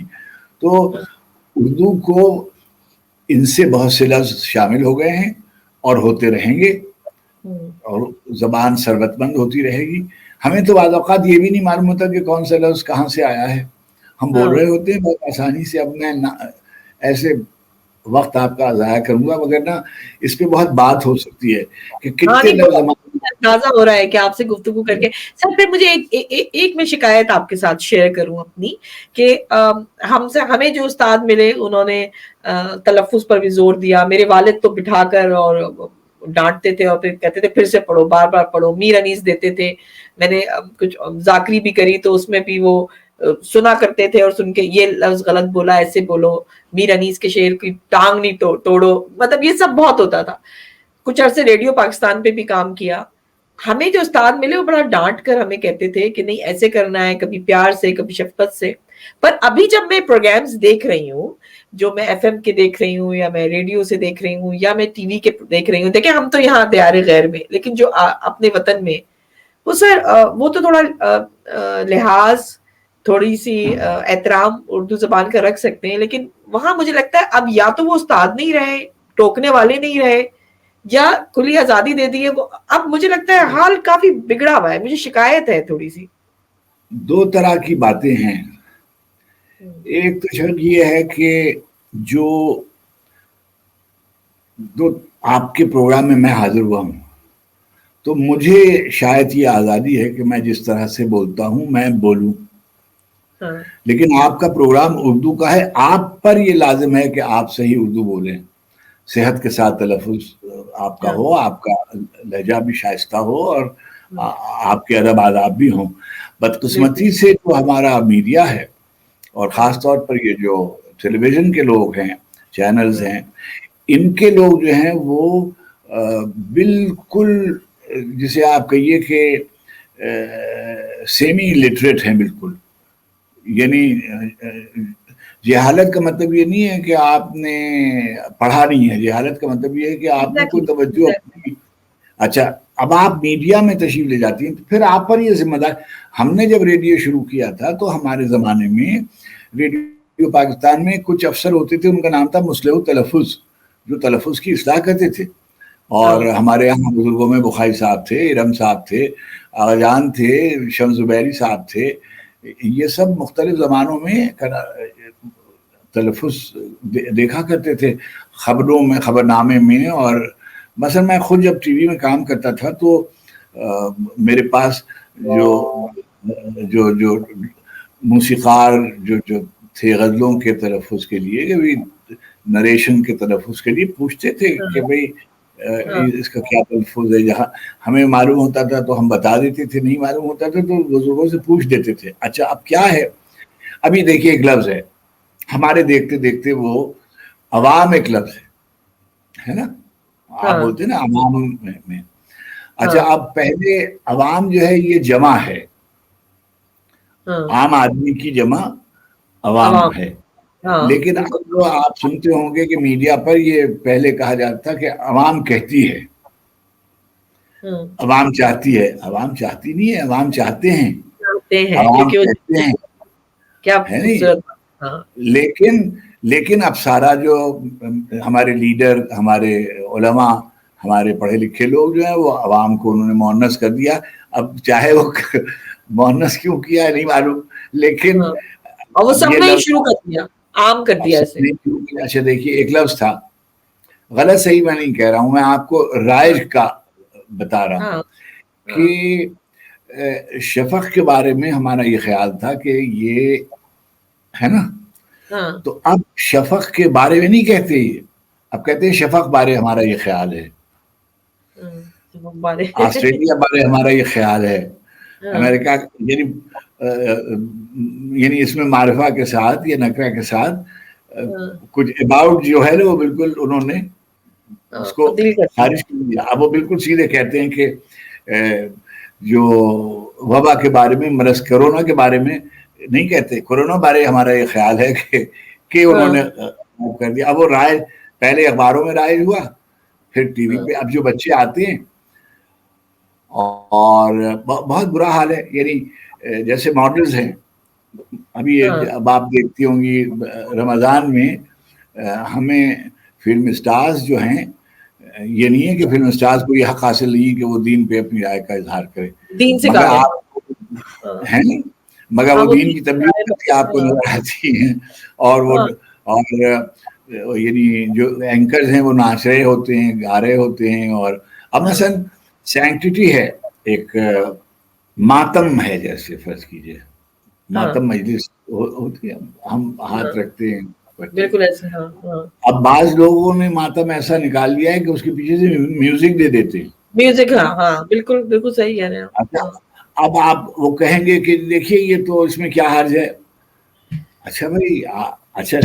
تو اردو کو ان سے بہت سے لفظ شامل ہو گئے ہیں اور ہوتے رہیں گے, اور زبان ثروت مند ہوتی رہے گی. ہمیں تو بعض اوقات یہ بھی نہیں معلوم ہوتا کہ کون سا لفظ کہاں سے آیا ہے, ہم بول رہے ہوتے ہیں بہت آسانی سے. اب میں ایسے وقت آپ کا ضائع کروں گا, مگر نا اس پہ بہت بات ہو سکتی ہے کہ کتنے لفظ اندازہ ہو رہا ہے کہ آپ سے گفتگو کر کے. سر پھر مجھے ایک میں شکایت آپ کے ساتھ شیئر کروں اپنی, کہ ہمیں جو استاد ملے انہوں نے تلفظ پر بھی زور دیا. میرے والد تو بٹھا کر اور ڈانٹتے تھے اور پھر کہتے تھے پھر سے پڑھو, بار بار پڑھو. میر انیس دیتے تھے, میں نے کچھ ذاکری بھی کری تو اس میں بھی وہ سنا کرتے تھے اور سن کے یہ لفظ غلط بولا, ایسے بولو, میر انیس کے شعر کی ٹانگ نہیں توڑو, مطلب یہ سب بہت ہوتا تھا. کچھ عرصے ریڈیو پاکستان پہ بھی کام کیا, ہمیں جو استاد ملے وہ بڑا ڈانٹ کر ہمیں کہتے تھے کہ نہیں ایسے کرنا ہے، کبھی پیار سے کبھی شفقت سے. پر ابھی جب میں پروگرامز دیکھ رہی ہوں، جو میں ایف ایم کے دیکھ رہی ہوں یا میں ریڈیو سے دیکھ رہی ہوں یا میں ٹی وی کے دیکھ رہی ہوں، دیکھیں ہم تو یہاں دیار غیر میں، لیکن جو اپنے وطن میں وہ سر وہ تو تھوڑا لحاظ، تھوڑی سی احترام اردو زبان کا رکھ سکتے ہیں، لیکن وہاں مجھے لگتا ہے اب یا تو وہ استاد نہیں رہے، ٹوکنے والے نہیں رہے، یا کھلی آزادی دے دی ہے وہ. اب مجھے لگتا ہے حال کافی بگڑا ہوا ہے، مجھے شکایت ہے تھوڑی سی. دو طرح کی باتیں ہیں. ایک تو شک یہ ہے کہ جو آپ کے پروگرام میں حاضر ہوا ہوں تو مجھے شاید یہ آزادی ہے کہ میں جس طرح سے بولتا ہوں میں بولوں، لیکن آپ کا پروگرام اردو کا ہے، آپ پر یہ لازم ہے کہ آپ صحیح اردو بولیں، صحت کے ساتھ تلفظ آپ کا ہو، آپ کا لہجہ بھی شائستہ ہو اور آپ کے ادب آداب بھی ہوں. بدقسمتی سے جو ہمارا میڈیا ہے اور خاص طور پر یہ جو ٹیلی ویژن کے لوگ ہیں، چینلز ہیں، ان کے لوگ جو ہیں وہ بالکل جسے آپ کہیے کہ سیمی لٹریٹ ہیں بالکل. یعنی جہالت کا مطلب یہ نہیں ہے کہ آپ نے پڑھا نہیں ہے، جہالت کا مطلب یہ ہے کہ آپ نے کوئی توجہ اپنی. اچھا اب آپ میڈیا میں تشریف لے جاتی ہیں تو پھر آپ پر یہ ذمہ دار. ہم نے جب ریڈیو شروع کیا تھا تو ہمارے زمانے میں ریڈیو پاکستان میں کچھ افسر ہوتے تھے، ان کا نام تھا مصلح التلفظ، جو تلفظ کی اصلاح کرتے تھے. اور ہمارے یہاں بزرگوں میں بخاری صاحب تھے، ارم صاحب تھے، آغا جان تھے، شمس زبیری صاحب تھے. یہ سب مختلف زمانوں میں تلفظ دیکھا کرتے تھے خبروں میں، خبرنامے میں. اور مثلا میں خود جب ٹی وی میں کام کرتا تھا تو میرے پاس جو موسیقار جو تھے غزلوں کے تلفظ کے لیے، کہ نریشن کے تلفظ کے لیے پوچھتے تھے کہ بھئی اس کا کیا تلفظ ہے. جہاں ہمیں معلوم ہوتا تھا تو ہم بتا دیتے تھے، نہیں معلوم ہوتا تھا تو بزرگوں سے پوچھ دیتے تھے. اچھا اب کیا ہے، ابھی دیکھیے ایک لفظ ہے ہمارے دیکھتے دیکھتے وہ عوام ایک لفظ ہے نا، آپ بولتے ہیں نا عوام میں. اچھا اب پہلے عوام جو ہے یہ جمع ہے، عام آدمی کی جمع عوام ہے. لیکن اب جو آپ سنتے ہوں گے کہ میڈیا پر یہ پہلے کہا جاتا تھا کہ عوام کہتی ہے، عوام چاہتی ہے. عوام چاہتی نہیں ہے، عوام چاہتے ہیں، عوام کہتے ہیں، ہے نہیں. لیکن اب سارا جو ہمارے لیڈر، ہمارے علماء، ہمارے پڑھے لکھے لوگ جو ہیں وہ عوام کو انہوں نے مؤنث کر دیا. اب چاہے وہ مؤنث کیوں کیا ہے نہیں معلوم، لیکن وہ سب نے شروع کر دیا، عام کر دیا اسے. اچھا دیکھیے ایک لفظ تھا، غلط صحیح میں نہیں کہہ رہا ہوں، میں آپ کو رائج کا بتا رہا ہوں کہ شفق کے بارے میں ہمارا یہ خیال تھا کہ یہ ہے نا. تو اب شفق کے بارے میں نہیں کہتے، اب کہتے ہیں شفق بارے ہمارا یہ خیال ہے، آسٹریلیا بارے ہمارا یہ خیال ہے، امریکہ. یعنی اس میں معرفہ کے ساتھ یا نکرہ کے ساتھ کچھ اباؤٹ جو ہے نا وہ بالکل انہوں نے اس کو خارج کر دیا. اب وہ بالکل سیدھے کہتے ہیں کہ جو وبا کے بارے میں، مرض کرونا کے بارے میں نہیں کہتے، کرونا بارے ہمارا یہ خیال ہے کہ انہوں نے کر دیا. اب وہ رائج پہلے اخباروں میں رائج ہوا، پھر ٹی وی پہ. اب جو بچے آتے ہیں اور بہت برا حال ہے، یعنی جیسے ماڈلز ہیں ابھی، اب آپ دیکھتی ہوں گی رمضان میں ہمیں فلم اسٹارز جو ہیں، یہ نہیں ہے کہ فلم اسٹارز کو یہ حق حاصل نہیں کہ وہ دین پہ اپنی رائے کا اظہار کرے، مگر آپ ہیں نہیں، مگر وہ دین کی تبلیغ کرتی آپ کو نظر آتی ہیں. اور یعنی جو اینکرز ہیں وہ ناچ رہے ہوتے ہیں، گا رہے ہوتے ہیں. اور اب مثلا سینکٹیٹی ہے، ایک ماتم ہے، جیسے فرض کیجئے ماتم مجلس ہوتی ہے، ہم ہاتھ رکھتے ہیں بالکل ایسے. اب بعض لوگوں نے ماتم ایسا نکال لیا ہے کہ اس کے پیچھے سے میوزک دے دیتے ہیں. میوزک بالکل بالکل صحیح کہہ رہے ہیں. اب آپ وہ کہیں گے کہ دیکھیے یہ تو اس میں کیا حرج ہے. اچھا بھائی، اچھا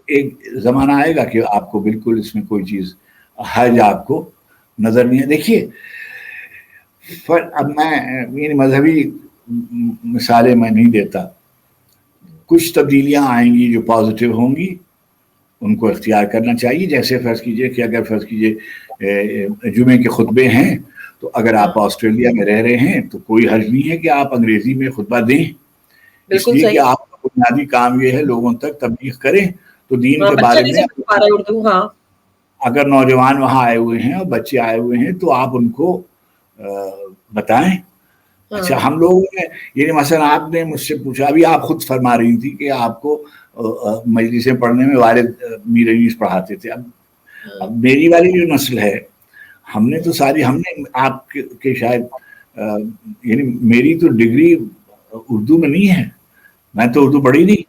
ایک زمانہ آئے گا کہ آپ کو بالکل اس میں کوئی چیز حرج آپ کو نظر نہیں ہے. دیکھیے اب میں یعنی مذہبی مثالیں میں نہیں دیتا. کچھ تبدیلیاں آئیں گی جو پازیٹیو ہوں گی، ان کو اختیار کرنا چاہیے. جیسے فرض کیجئے کہ اگر فرض کیجئے جمعے کے خطبے ہیں، تو اگر آپ آسٹریلیا میں رہ رہے ہیں تو کوئی حرج نہیں ہے کہ آپ انگریزی میں خطبہ دیں، اس بالکل لیے کہ صحیح. آپ کا بنیادی کام یہ ہے لوگوں تک تبلیغ کریں. تو دین ہاں، کے بچہ بارے نہیں میں سمجھ پا رہا اردو. ہاں اگر نوجوان وہاں آئے ہوئے ہیں اور بچے آئے ہوئے ہیں تو آپ ان کو بتائیں. اچھا، ہم لوگوں نے یعنی مثلا آپ نے مجھ سے پوچھا، ابھی آپ خود فرما رہی تھی کہ آپ کو مجلسیں پڑھنے میں والد میر انیس پڑھاتے تھے. اب میری والی جو نسل ہے، ہم نے تو ساری، ہم نے آپ کے شاید یعنی میری تو ڈگری اردو میں نہیں ہے، میں تو اردو پڑھی نہیں.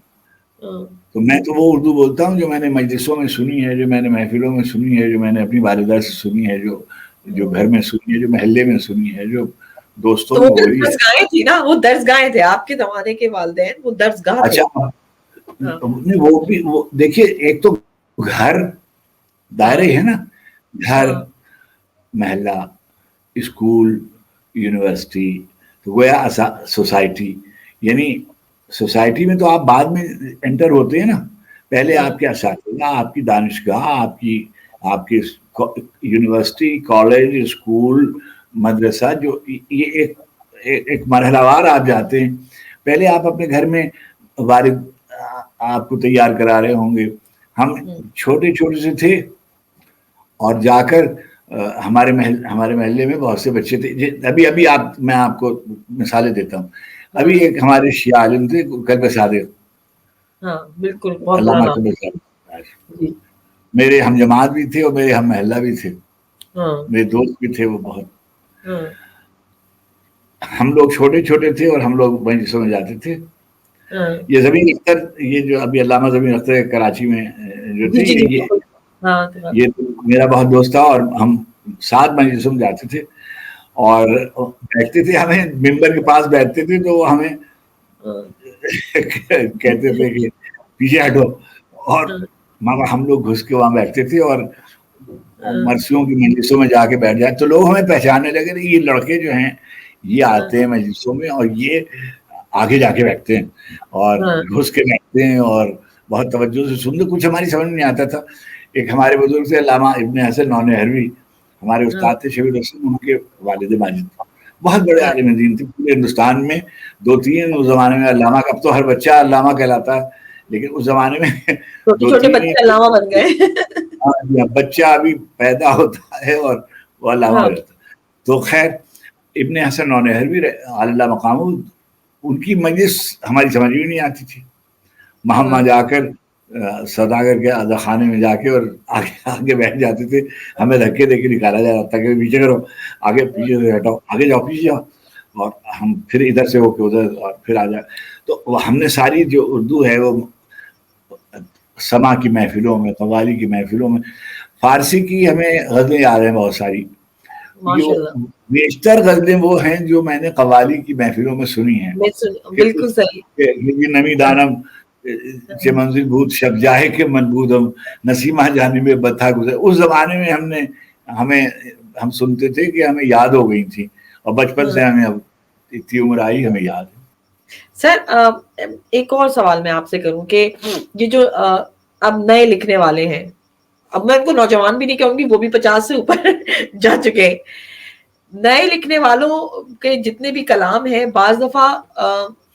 تو میں تو وہ اردو بولتا ہوں جو میں نے مجلسوں میں سنی ہے، جو میں نے محفلوں میں سنی ہے، جو میں نے اپنی والدہ سے سنی ہے، جو گھر میں سنی ہے، جو محلے میں سنی ہے، جو دوستوں تو میں وہ ہو رہی ہے. درسگاہیں تھی نا، وہ درسگاہیں تھے آپ کے زمانے کے والدین، وہ درسگاہ تھے. اچھا، ہاں وہ بھی وہ دیکھیے، ایک تو گھر دائرے ہے نا، گھر، محلہ، اسکول، یونیورسٹی، تو گویا سوسائٹی. یعنی سوسائٹی میں تو آپ بعد میں انٹر ہوتے ہیں نا. پہلے آپ کے اساتذہ، آپ کی دانشگاہ، آپ کی یونیورسٹی، کالج، اسکول، مدرسہ، جو یہ ایک مرحلہ وار آپ جاتے ہیں. پہلے آپ اپنے گھر میں والد آپ کو تیار کرا رہے ہوں گے. ہم چھوٹے چھوٹے سے تھے اور جا کر ہمارے محلے میں بہت سے بچے تھے. ابھی میں آپ کو مثالیں دیتا ہوں. ابھی ایک ہمارے شیعہ عالم تھے، کلب صادق، ہاں بالکل، بہت بڑا علامہ نام. کلب صادق. جی. میرے ہم جماعت بھی تھے اور میرے ہم محلہ بھی تھے، ہاں میرے دوست بھی تھے وہ بہت. ہاں ہم لوگ چھوٹے چھوٹے تھے اور ہم لوگ مجلسوں میں جاتے تھے. ہاں یہ زمین اختر، یہ جو ابھی علامہ زمین اختر کراچی میں جو جی تھے، جی جی بالکل. ہاں یہ میرا بہت دوست تھا اور ہم 7 مجلسوں میں جاتے تھے اور بیٹھتے تھے. ہمیں ممبر کے پاس بیٹھتے تھے تو وہ ہمیں کہتے تھے کہ پیچھے ہٹو، اور ہم لوگ گھس کے وہاں بیٹھتے تھے اور مرثیوں کی مجلسوں میں جا کے بیٹھ جائے تو لوگ ہمیں پہچاننے لگے، یہ لڑکے جو ہیں یہ آتے ہیں مجلسوں میں اور یہ آگے جا کے بیٹھتے ہیں اور گھس کے بیٹھتے ہیں اور بہت توجہ سے سنتے. کچھ ہماری سمجھ میں نہیں آتا تھا. ایک ہمارے بزرگ سے علامہ ابن حسن نونہروی، ہمارے استاد تھے شبیر حسن، ان کے والد ماجد بہت بڑے عالم دین تھے. پورے ہندوستان میں 2-3 اس زمانے میں علامہ کا، اب تو ہر بچہ علامہ کہلاتا ہے، لیکن اس زمانے میں چھوٹے چھوٹے 2-3 بچے علامہ بن گئے. بچہ ابھی پیدا ہوتا ہے اور وہ علامہ ہو جاتا ہے. تو خیر، ابن حسن نونہروی اللہ مقام، ان کی مجلس ہماری سمجھ میں نہیں آتی تھی. وہاں جا کر سوداگر کے اعضا خانے میں جا کے اور آگے بیٹھ جاتے تھے. ہمیں دھکے دے کے نکالا جا رہا تھا کہ پیچھے کرو، آگے پیچھے سے ہٹاؤ، آگے جاؤ، پیچھے جاؤ، اور ہم پھر ادھر سے ہو کے ادھر اور پھر آ جائے. تو ہم نے ساری جو اردو ہے وہ سما کی محفلوں میں، قوالی کی محفلوں میں. فارسی کی ہمیں غزلیں یاد ہیں بہت ساری. ماشاء اللہ. بیشتر غزلیں وہ ہیں جو میں نے قوالی کی محفلوں میں سنی ہیں. بالکل صحیح. نمی دانم سے منزل بھوت شب جاہے کے منبودم نسیمہ جانب بتھا گزر. اس زمانے میں ہم سنتے تھے کہ ہمیں یاد ہو گئی تھی اور بچپن سے ہمیں اب اتنی عمر آئی ہمیں یاد ہے. سر ایک اور سوال میں آپ سے کروں کہ یہ جو اب نئے لکھنے والے ہیں، اب میں ان کو نوجوان بھی نہیں کہوں گی، وہ بھی 50 سے اوپر جا چکے. نئے لکھنے والوں کے جتنے بھی کلام ہیں، بعض دفعہ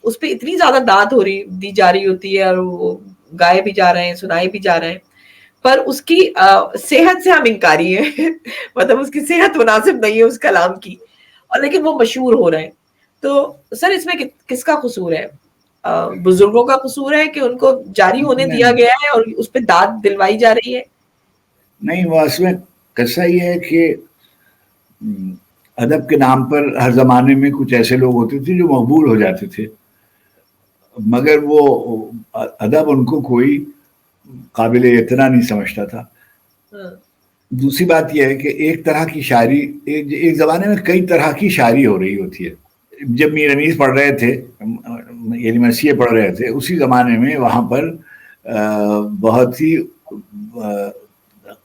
اس پہ اتنی زیادہ داد دی جا رہی ہوتی ہے اور وہ گائے بھی جا رہے ہیں، سنائے بھی جا رہے ہیں، پر اس کی صحت سے ہم انکاری ہیں. مطلب اس کی صحت مناسب نہیں ہے اس کلام کی، اور لیکن وہ مشہور ہو رہے ہیں. تو سر اس میں کس کا قصور ہے؟ بزرگوں کا قصور ہے کہ ان کو جاری ہونے دیا گیا ہے اور اس پہ داد دلوائی جا رہی ہے؟ نہیں، وہ اس میں قصہ یہ ہے کہ ادب کے نام پر ہر زمانے میں کچھ ایسے لوگ ہوتے تھے جو مقبول ہو جاتے تھے، مگر وہ ادب ان کو کوئی قابل اعتنا نہیں سمجھتا تھا. دوسری بات یہ ہے کہ ایک طرح کی شاعری، ایک زمانے میں کئی طرح کی شاعری ہو رہی ہوتی ہے. جب میر انیس پڑھ رہے تھے، یعنی مرثیے پڑھ رہے تھے، اسی زمانے میں وہاں پر بہت ہی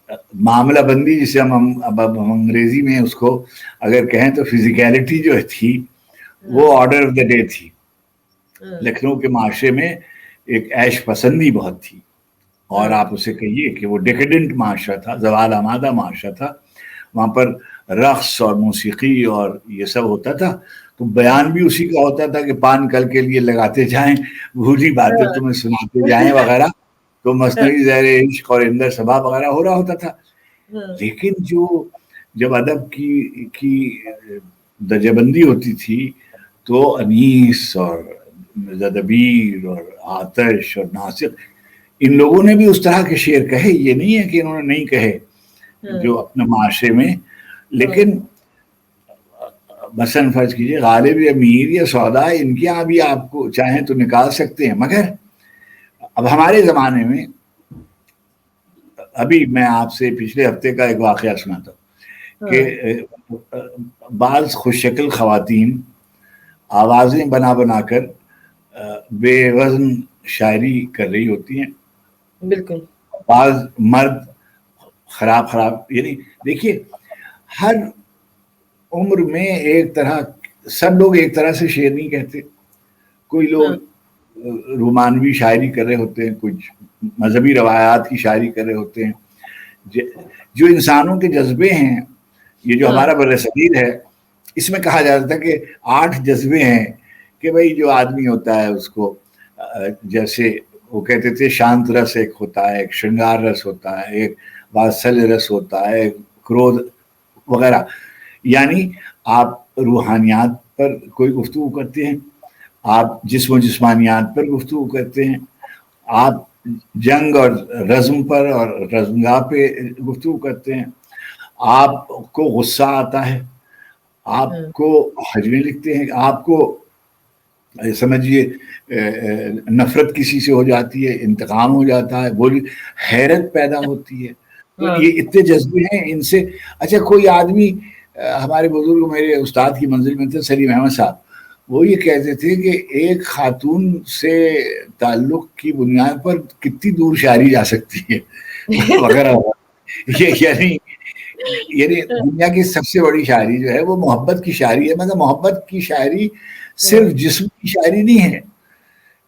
معاملہ بندی جسے اب ہم انگریزی میں اس کو اگر کہیں تو فزیکیلٹی جو تھی وہ آرڈر آف دا ڈے تھی. لکھنؤ کے معاشرے میں ایک عیش پسندی بہت تھی, اور آپ اسے کہیے کہ وہ ڈیکیڈنٹ معاشرہ تھا, زوال آمادہ معاشرہ تھا. وہاں پر رقص اور موسیقی اور یہ سب ہوتا تھا, تو بیان بھی اسی کا ہوتا تھا کہ پان کل کے لیے لگاتے جائیں, بھولی باتیں تمہیں سناتے جائیں وغیرہ. تو مصنوعی زہر عشق اور اندر صبا وغیرہ ہو رہا ہوتا تھا. لیکن جب ادب کی درجہ بندی ہوتی تھی تو انیس اور زدبیر اور آتش اور ناصر, ان لوگوں نے بھی اس طرح کے شعر کہے, یہ نہیں ہے کہ انہوں نے نہیں کہے جو اپنے معاشرے میں. لیکن مثلاً فرض کیجیے غالب امیر یا سودا, ان کے یہاں بھی آپ کو چاہیں تو نکال سکتے ہیں. مگر اب ہمارے زمانے میں, ابھی میں آپ سے پچھلے ہفتے کا ایک واقعہ سناتا ہوں کہ بعض خوش شکل خواتین آوازیں بنا بنا کر بے وزن شاعری کر رہی ہوتی ہیں. بالکل. بعض مرد خراب, یعنی دیکھیے ہر عمر میں ایک طرح, سب لوگ ایک طرح سے شعر نہیں کہتے. کوئی لوگ رومانوی شاعری کر رہے ہوتے ہیں, کچھ مذہبی روایات کی شاعری کر رہے ہوتے ہیں. جو انسانوں کے جذبے ہیں, یہ جو ہمارا برصغیر ہے, اس میں کہا جاتا تھا کہ 8 جذبے ہیں کہ بھائی جو آدمی ہوتا ہے اس کو, جیسے وہ کہتے تھے شانت رس ایک ہوتا ہے, ایک شرنگار رس ہوتا ہے, ایک واتسلیہ رس ہوتا ہے, ایک کرودھ وغیرہ. یعنی آپ روحانیات پر کوئی گفتگو کرتے ہیں, آپ جسم و جسمانیات پر گفتگو کرتے ہیں, آپ جنگ اور رزم پر اور رزمگاہ پہ گفتگو کرتے ہیں, آپ کو غصہ آتا ہے, آپ کو حجمیں لکھتے ہیں, آپ کو سمجھیے نفرت کسی سے ہو جاتی ہے, انتقام ہو جاتا ہے, بولی حیرت پیدا ہوتی ہے. تو یہ اتنے جذبے ہیں ان سے. اچھا کوئی آدمی, ہمارے بزرگ میرے استاد کی منزل میں تھے سلیم احمد صاحب, وہ یہ کہتے تھے کہ ایک خاتون سے تعلق کی بنیاد پر کتنی دور شاعری جا سکتی ہے وغیرہ. یعنی دنیا کی سب سے بڑی شاعری جو ہے وہ محبت کی شاعری ہے. مگر محبت کی شاعری صرف جسم کی شاعری نہیں ہے.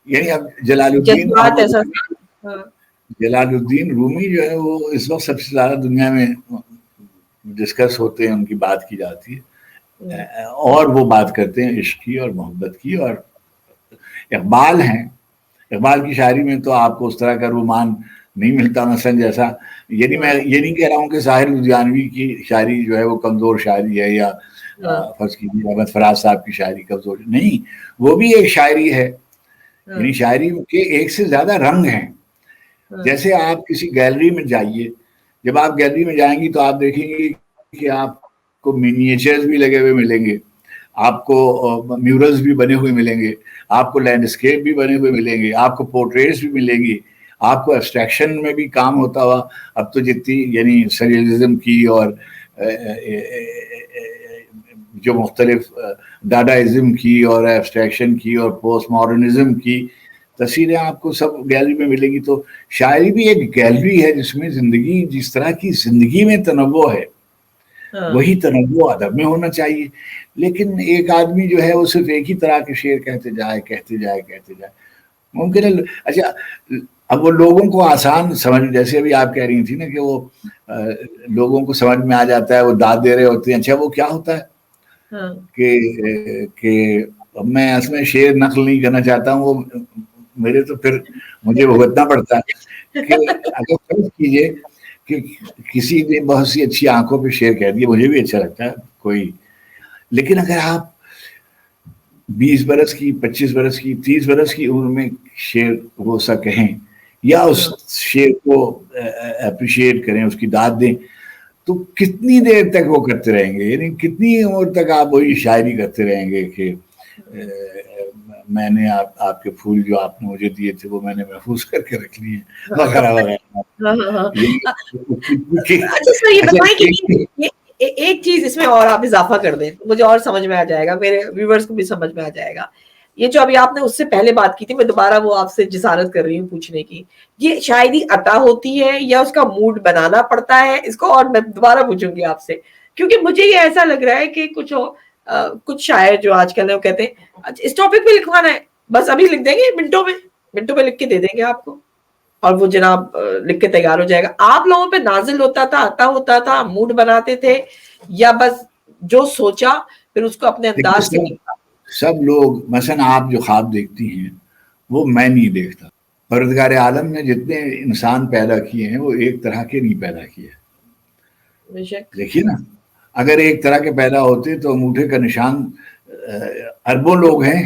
یعنی اب جلال الدین رومی جو ہے وہ اس وقت سب سے زیادہ دنیا میں ڈسکس ہوتے ہیں, ان کی بات کی جاتی ہے, اور وہ بات کرتے ہیں عشق کی اور محبت کی. اور اقبال ہیں, اقبال کی شاعری میں تو آپ کو اس طرح کا رومان نہیں ملتا مثلا جیسا. یعنی میں یہ نہیں کہہ رہا ہوں کہ ساحر لدھیانوی کی شاعری جو ہے وہ کمزور شاعری ہے, یا فرض کیجیے احمد فراز صاحب کی شاعری کمزور نہیں, وہ بھی ایک شاعری ہے. یعنی شاعری کے ایک سے زیادہ رنگ ہیں. جیسے آپ کسی گیلری میں جائیے, جب آپ گیلری میں جائیں گی تو آپ دیکھیں گے کہ آپ کو منیچرز بھی لگے ہوئے ملیں گے, آپ کو میورلز بھی بنے ہوئے ملیں گے, آپ کو لینڈسکیپ بھی بنے ہوئے ملیں گے, آپ کو پورٹریٹس بھی ملیں گی, آپ کو ایبسٹریکشن میں بھی کام ہوتا ہوا. اب تو جتنی یعنی سریلزم کی اور جو مختلف ڈاڈاازم کی اور ایبسٹریکشن کی اور پوسٹ ماڈرنزم کی تصویریں آپ کو سب گیلری میں ملے گی. تو شاعری بھی ایک گیلری ہے جس میں زندگی, جس طرح کی زندگی میں تنوع ہے وہی تنوع ادب میں ہونا چاہیے. لیکن ایک آدمی جو ہے وہ صرف ایک ہی طرح کے شعر کہتے جائے. ممکن ہے. اچھا اب وہ لوگوں کو آسان سمجھ, جیسے ابھی آپ کہہ رہی تھی نا کہ وہ لوگوں کو سمجھ میں آ جاتا ہے, وہ داد دے رہے ہوتے ہیں. اچھا وہ کیا ہوتا ہے کہ میں اس میں شعر نقل نہیں کرنا چاہتا ہوں, وہ میرے تو پھر مجھے بھگتنا پڑتا ہے. کہ اگر فرض کیجیے کہ کسی نے بہت سی اچھی آنکھوں پہ شعر کہہ دیا, مجھے بھی اچھا لگتا ہے کوئی, لیکن اگر آپ 20 برس کی, 25 برس کی, 30 برس کی عمر میں شعر وہ سا کہیں یا اس شعر کو اپریشیٹ کریں, اس کی داد دیں, تو کتنی دیر تک وہ کرتے رہیں گے. یعنی کتنی عمر تک آپ وہی شاعری کرتے رہیں گے کہ میں نے آپ کے پھول جو آپ نے مجھے دیے تھے وہ میں نے محفوظ کر کے رکھ لیے وغیرہ وغیرہ. اچھا سر یہ بتائیں کہ ایک چیز اس میں اور آپ اضافہ کر دیں, مجھے اور سمجھ میں آ جائے گا, میرے ویورز کو بھی سمجھ میں آ جائے گا. یہ جو ابھی آپ نے اس سے پہلے بات کی تھی، میں دوبارہ وہ آپ سے جسارت کر رہی ہوں پوچھنے کی، یہ شاعری عطا ہوتی ہے یا اس کا موڈ بنانا پڑتا ہے اس کو؟ اور میں دوبارہ پوچھوں گی آپ سے، کیونکہ مجھے یہ ایسا لگ رہا ہے کہ کچھ شاعر جو آج کل وہ کہتے ہیں اس ٹاپک پہ لکھوانا ہے، بس ابھی لکھ دیں گے، منٹوں میں لکھ کے دے دیں گے آپ کو، اور وہ جناب لکھ کے تیار ہو جائے گا. آپ لوگوں پہ نازل ہوتا تھا، عطا ہوتا تھا، موڈ بناتے تھے، یا بس جو سوچا پھر اس کو اپنے انداز سے لکھا؟ سب لوگ مثلا آپ جو خواب دیکھتی ہیں وہ میں نہیں دیکھتا. پروردگار عالم نے جتنے انسان پیدا کیے ہیں وہ ایک طرح کے نہیں پیدا کیے. بے شک. دیکھیے نا، اگر ایک طرح کے پیدا ہوتے تو انگوٹھے کا نشان اربوں لوگ ہیں،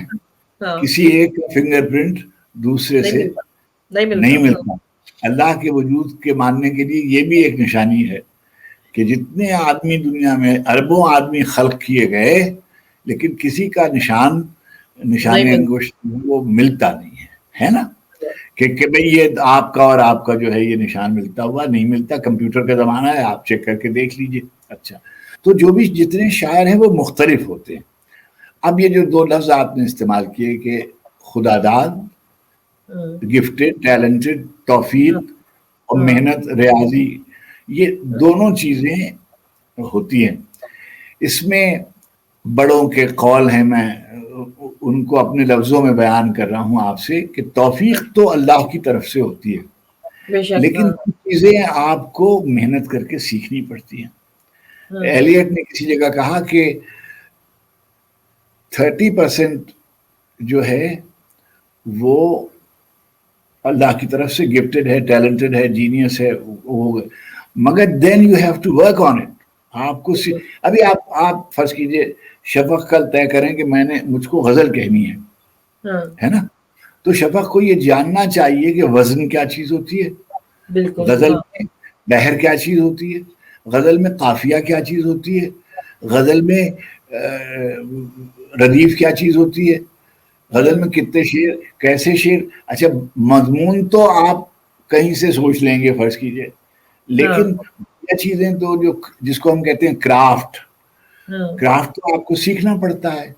کسی ایک فنگر پرنٹ دوسرے سے نہیں ملتا. اللہ کے وجود کے ماننے کے لیے یہ بھی ایک نشانی ہے کہ جتنے آدمی دنیا میں اربوں آدمی خلق کیے گئے لیکن کسی کا نشان انگشت وہ ملتا نہیں ہے نا، کہ بھئی یہ آپ کا اور آپ کا جو ہے یہ نشان ملتا ہوا نہیں ملتا. کمپیوٹر کا زمانہ ہے، آپ چیک کر کے دیکھ لیجئے. اچھا، تو جو بھی جتنے شاعر ہیں وہ مختلف ہوتے ہیں. اب یہ جو دو لفظ آپ نے استعمال کیے کہ خدا داد، گفٹڈ، ٹیلنٹڈ، توفیق اور محنت، ریاضی، یہ دونوں چیزیں ہوتی ہیں. اس میں بڑوں کے قول ہیں، میں ان کو اپنے لفظوں میں بیان کر رہا ہوں آپ سے کہ توفیق تو اللہ کی طرف سے ہوتی ہے، لیکن کچھ چیزیں آپ کو محنت کر کے سیکھنی پڑتی ہیں. ایلیٹ نے کسی جگہ کہا کہ 30% جو ہے وہ اللہ کی طرف سے گفٹڈ ہے، ٹیلنٹڈ ہے، جینیس ہے، مگر then you have to work on it. آپ کو ابھی آپ فرض کیجئے شفق کل طے کریں کہ مجھ کو غزل کہنی ہے نا، تو شفق کو یہ جاننا چاہیے کہ وزن کیا چیز ہوتی ہے، غزل میں بحر کیا چیز ہوتی ہے، غزل میں قافیہ کیا چیز ہوتی ہے، غزل میں ردیف کیا چیز ہوتی ہے، غزل میں کتنے شعر، کیسے شعر. اچھا، مضمون تو آپ کہیں سے سوچ لیں گے فرض کیجئے، لیکن یہ چیزیں تو جس کو ہم کہتے ہیں کرافٹ تو آپ کو سیکھنا پڑتا ہے.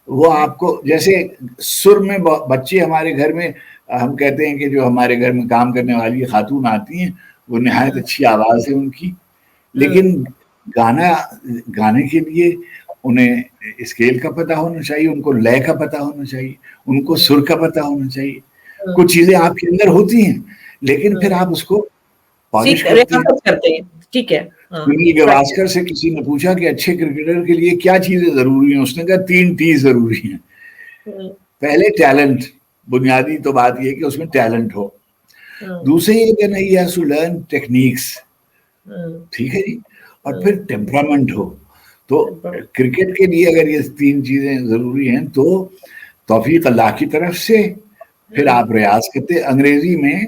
وہ آپ کو جیسے سر میں بچے ہمارے گھر میں ہم کہتے ہیں کہ جو ہمارے گھر میں کام کرنے والی خاتون آتی ہیں وہ نہایت اچھی آواز ہے ان کی، لیکن گانے کے لیے انہیں اسکیل کا پتہ ہونا چاہیے، ان کو لے کا پتہ ہونا چاہیے، ان کو سر کا پتہ ہونا چاہیے. کچھ چیزیں آپ کے اندر ہوتی ہیں لیکن پھر آپ اس کو پالش کرتے ہیں. ٹھیک ہے. سنیل گواسکر سے کسی نے پوچھا کہ اچھے کرکٹر کے لیے کیا چیزیں ضروری ہیں، اس نے کہا 3 T ضروری ہیں. پہلے ٹیلنٹ، بنیادی تو بات یہ کہ اس میں ٹیلنٹ ہو. دوسرے یہ کہ نہیں ہیز ٹو لرن ٹیکنیکس، ٹھیک ہے جی، اور پھر ٹیمپرامنٹ ہو. تو کرکٹ کے لیے اگر یہ 3 چیزیں ضروری ہیں تو توفیق اللہ کی طرف سے، پھر آپ ریاض کرتے. انگریزی میں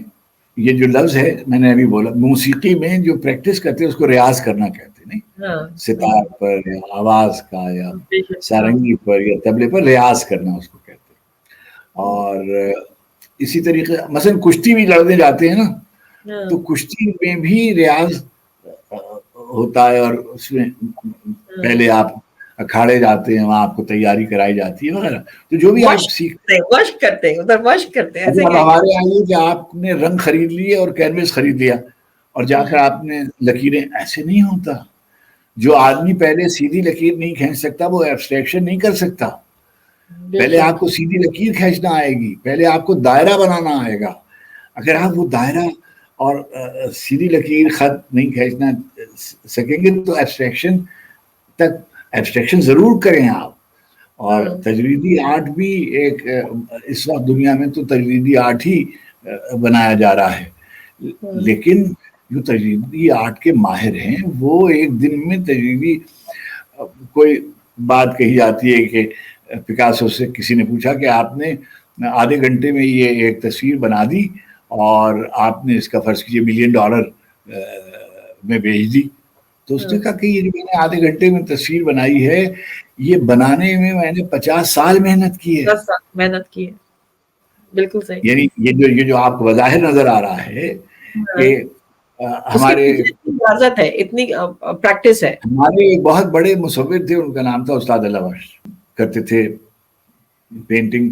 یہ جو لفظ ہے میں نے ابھی بولا، موسیقی میں جو پریکٹس کرتے اس کو ریاض کرنا کہتے ہیں، نہیں ستار پر یا آواز کا یا سارنگی پر یا طبلے پر ریاض کرنا اس کو کہتے ہیں. اور اسی طریقے مثلا کشتی بھی لڑنے جاتے ہیں نا، تو کشتی میں بھی ریاض ہوتا ہے، اور اس میں پہلے آپ اکھاڑے جاتے ہیں، وہاں آپ کو تیاری کرائی جاتی ہے وغیرہ. تو جو بھی آپ سیکھتے ہیں مشق کرتے ہیں، ادھر مشق کرتے ہیں. ایسے ہمارے یہاں یہ کہ آپ نے رنگ خرید لیے اور کینوس خرید لیا اور جا کر آپ نے لکیریں، ایسے نہیں ہوتا. جو آدمی پہلے سیدھی لکیر نہیں کھینچ سکتا وہ ایبسٹریکشن نہیں کر سکتا. پہلے آپ کو سیدھی لکیر کھینچنا آئے گی، پہلے آپ کو دائرہ بنانا آئے گا. اگر آپ وہ دائرہ اور سیدھی لکیر خط نہیں کھینچنا سکیں گے تو ایبسٹریکشن ضرور کریں آپ. اور تجریدی آرٹ بھی ایک اس وقت دنیا میں تو تجریدی آرٹ ہی بنایا جا رہا ہے، لیکن جو تجریدی آرٹ کے ماہر ہیں وہ ایک دن میں تجریدی، کوئی بات کہی جاتی ہے کہ پکاسو سے کسی نے پوچھا کہ آپ نے آدھے گھنٹے میں یہ ایک تصویر بنا دی اور آپ نے اس کا فرض کیجیے $1,000,000 میں بیچ دی. تو اس نے کہا کہ یہ جو میں نے آدھے گھنٹے میں تصویر بنائی ہے یہ بنانے میں نے 50 سال محنت کی ہے. 10 سال محنت کی ہے. بالکل صحیح. یعنی یہ جو آپ کو بظاہر نظر آ رہا ہے کہ ہمارے اجازت ہے، اتنی پریکٹس ہے. ہمارے ایک بہت بڑے مصور تھے، ان کا نام تھا استاد اللہ بخش، کرتے تھے پینٹنگ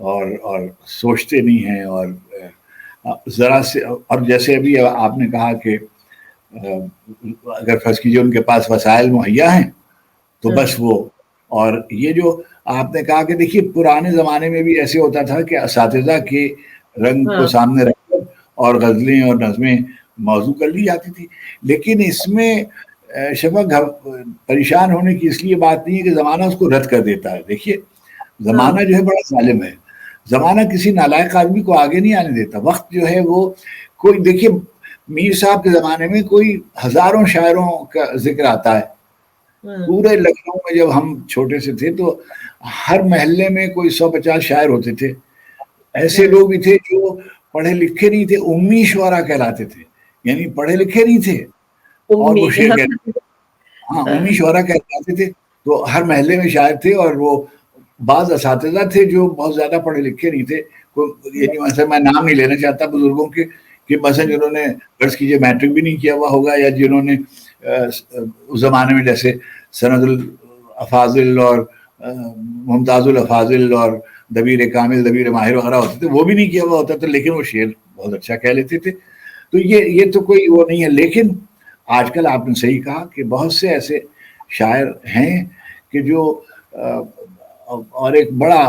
اور سوچتے نہیں ہیں، اور ذرا سے، اور جیسے ابھی آپ نے کہا کہ اگر فرض کیجیے ان کے پاس وسائل مہیا ہیں تو بس وہ، اور یہ جو آپ نے کہا کہ دیکھیے پرانے زمانے میں بھی ایسے ہوتا تھا کہ اساتذہ کے رنگ کو سامنے رکھ کر اور غزلیں اور نظمیں موضوع کر لی جاتی تھی، لیکن اس میں شفق پریشان ہونے کی اس لیے بات نہیں ہے کہ زمانہ اس کو رد کر دیتا ہے. دیکھیے زمانہ جو ہے بڑا ظالم ہے، زمانہ کسی نالائق آدمی کو آگے نہیں آنے دیتا. وقت جو ہے وہ کوئی، دیکھیے میر صاحب کے زمانے میں کوئی ہزاروں شاعروں کا ذکر آتا ہے. پورے لکھنؤ میں جب ہم چھوٹے سے تھے تو ہر محلے میں کوئی 150 شاعر ہوتے تھے. ایسے لوگ بھی تھے جو پڑھے لکھے نہیں تھے، امی شعرا کہلاتے تھے، یعنی پڑھے لکھے نہیں تھے اور وہ شعر کہتے تھے. ہاں، امی شعرا کہلاتے تھے. تو ہر محلے میں شاعر تھے، اور وہ بعض اساتذہ تھے جو بہت زیادہ پڑھے لکھے نہیں تھے. یعنی مثلا میں نام نہیں لینا چاہتا بزرگوں کے، کہ مثلا جنہوں نے فرض کیجیے میٹرک بھی نہیں کیا ہوا ہوگا، یا جنہوں نے اس زمانے میں جیسے سند الافاضل اور ممتاز الافاضل اور دبیر کامل، دبیر ماہر وغیرہ ہوتے تھے، وہ بھی نہیں کیا ہوا ہوتا تھا، لیکن وہ شعر بہت اچھا کہہ لیتے تھے. تو یہ تو کوئی وہ نہیں ہے. لیکن آج کل آپ نے صحیح کہا کہ بہت سے ایسے شاعر ہیں کہ جو اور ایک بڑا،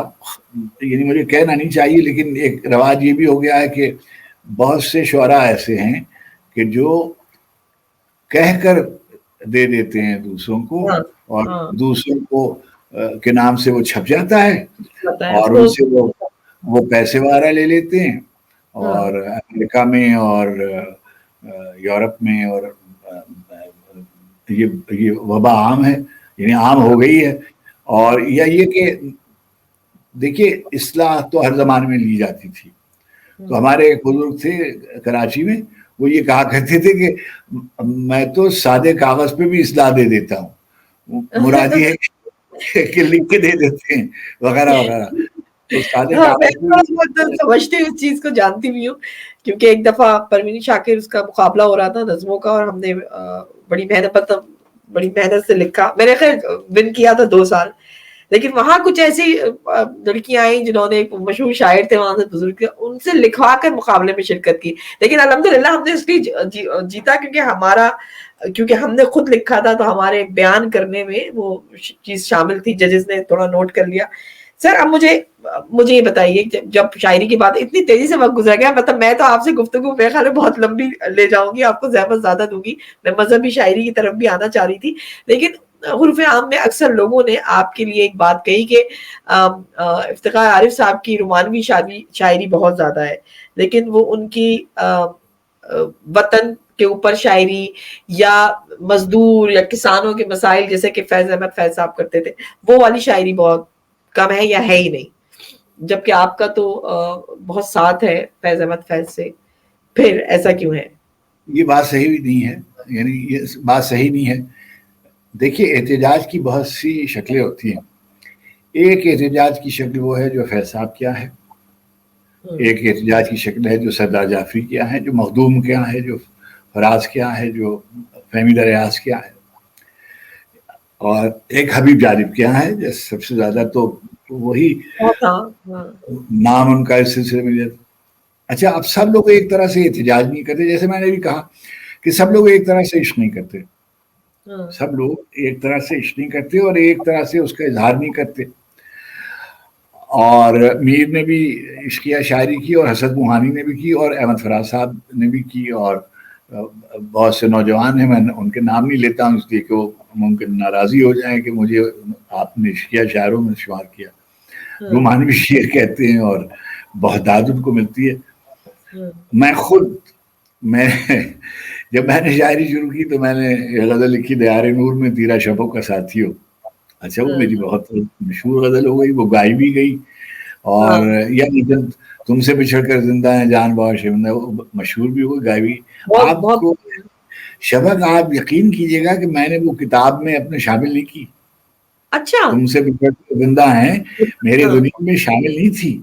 یعنی مجھے کہنا نہیں چاہیے لیکن ایک رواج یہ بھی ہو گیا ہے کہ بہت سے شعراء ایسے ہیں کہ جو کہہ کر دے دیتے ہیں دوسروں کو، اور دوسروں کو کے نام سے وہ چھپ جاتا ہے، اور ان سے وہ پیسے وغیرہ لے لیتے ہیں. اور امریکہ میں اور یورپ میں اور یہ وبا عام ہے، یعنی عام ہو گئی ہے. اور یہ کہ دیکھیے اصلاح تو ہر زمانے میں لی جاتی تھی. تو ہمارے ایک بزرگ تھے کراچی میں، وہ یہ کہا کرتے تھے کہ میں تو سادے کاغذ پہ بھی اصلاح دے دیتا ہوں، مراد یہ ہے کہ لکھ کے دے دیتے ہیں وغیرہ وغیرہ. تو سادے کاغذ پہ سمجھتی ہوں، اس چیز کو جانتی بھی ہوں، کیونکہ ایک دفعہ پروین شاکر اس کا مقابلہ ہو رہا تھا نظموں کا، اور ہم نے بڑی محنت سے لکھا. میں نے خیر ون کیا تھا 2 سال، لیکن وہاں کچھ ایسی لڑکیاں آئیں جنہوں نے ایک مشہور شاعر تھے وہاں سے بزرگ، ان سے لکھوا کر مقابلے میں شرکت کی. لیکن الحمدللہ ہم نے اس لیے جیتا کیونکہ ہم نے خود لکھا تھا، تو ہمارے بیان کرنے میں وہ چیز شامل تھی، ججز نے تھوڑا نوٹ کر لیا. سر اب مجھے یہ بتائیے، جب شاعری کی بات اتنی تیزی سے وقت گزر گیا، مطلب میں تو آپ سے گفتگو میرے خیال میں بہت لمبی لے جاؤں گی، آپ کو زحمت زیادہ دوں گی. میں مذہبی شاعری کی طرف بھی آنا چاہ رہی تھی، لیکن حروف عام میں اکثر لوگوں نے آپ کے لیے ایک بات کہی کہ افتخار عارف صاحب کی رومانوی شاعری بہت زیادہ ہے، لیکن وہ ان کی وطن کے اوپر شاعری یا مزدور یا کسانوں کے مسائل جیسے کہ فیض احمد فیض صاحب کرتے تھے، وہ والی شاعری بہت کم ہے یا ہے ہی نہیں، جبکہ آپ کا تو بہت ساتھ ہے فیض احمد فیض سے. پھر ایسا کیوں ہے؟ یہ بات صحیح بھی نہیں ہے، یعنی یہ بات صحیح نہیں ہے. دیکھیے احتجاج کی بہت سی شکلیں ہوتی ہیں. ایک احتجاج کی شکل وہ ہے جو فیض صاحب کیا ہے، ایک احتجاج کی شکل ہے جو سردار جعفری کیا ہے، جو مخدوم کیا ہے، جو فراز کیا ہے، جو فہمی ریاض کیا ہے، اور ایک حبیب جانب کیا ہے. سب سے زیادہ تو وہی نام ان کا اس سلسلے میں. اچھا، اب سب لوگ ایک طرح سے احتجاج نہیں کرتے، جیسے میں نے بھی کہا کہ سب لوگ ایک طرح سے عشق نہیں کرتے، سب لوگ ایک طرح سے عشق نہیں کرتے اور ایک طرح سے اس کا اظہار نہیں کرتے. اور میر نے بھی عشقیہ شاعری کی، اور حسن موہانی نے بھی کی، اور احمد فراز صاحب نے بھی کی، اور بہت سے نوجوان ہیں، میں ان کے نام نہیں لیتا ہوں اس لیے کہ وہ ممکن ناراضی ہو جائیں کہ مجھے آپ نے عشقیہ شاعروں میں شمار کیا. رومانوی شعر کہتے ہیں اور بہت داد ان کو ملتی ہے. میں خود جب میں نے شاعری شروع کی تو میں نے غزل لکھی دیار نور میں تیرا شبوں کا ساتھی ہو. اچھا، وہ میری بہت مشہور غزل ہو گئی، وہ گائی بھی گئی. اور یا تم سے بچھڑ کر زندہ ہے جان بہت شرمندہ، وہ مشہور بھی ہو گائی بھی. آپ کو شبق، آپ یقین کیجیے گا کہ میں نے وہ کتاب میں اپنے شامل نہیں کی. اچھا، تم سے بچھڑ کر زندہ ہیں میرے دنیا میں شامل نہیں تھی.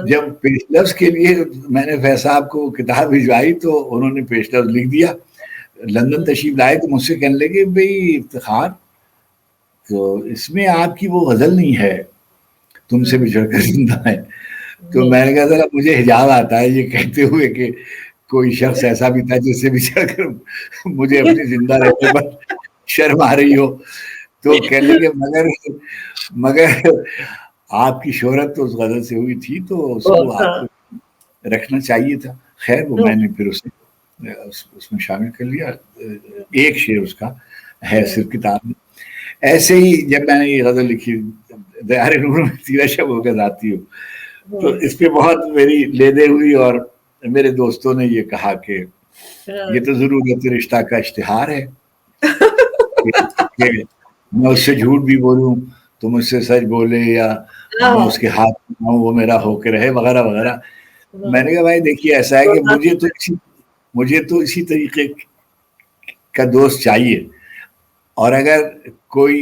جب پیش لفظ کے لیے میں نے فیض صاحب کو کتاب بھجوائی تو انہوں نے پیش لفظ لکھ دیا. لندن تشریف لائے تو مجھ سے کہنے لگے بھئی افتخار، تو اس میں آپ کی وہ غزل نہیں ہے تم سے بچھڑ کر زندہ ہے. تو میں نے کہا ذرا مجھے حجاب آتا ہے یہ کہتے ہوئے کہ کوئی شخص ایسا بھی تھا جس سے بھی چڑھ کر مجھے اپنی زندہ رہنے پر شرم آ رہی ہو. تو کہہ لیں مگر آپ کی شہرت تو اس غزل سے ہوئی تھی تو اس کو آپ کو رکھنا چاہیے تھا. خیر وہ میں نے پھر اسے اس میں شامل کر لیا. ایک شعر اس کا ہے صرف کتاب میں. ایسے ہی جب میں نے یہ غزل لکھی دیار نور میں تیرا شب ہو کے ذاتی ہو تو اس پہ بہت میری لیدے ہوئی اور میرے دوستوں نے یہ کہا کہ یہ تو ضرورت رشتہ کا اشتہار ہے کہ میں اس سے جھوٹ بھی بولوں تو مجھ سے سچ بولے یا میں اس کے ہاتھ میں ہوں وہ میرا ہو کے رہے وغیرہ وغیرہ. میں نے کہا بھائی دیکھیے ایسا ہے کہ مجھے تو اسی طریقے کا دوست چاہیے اور اگر کوئی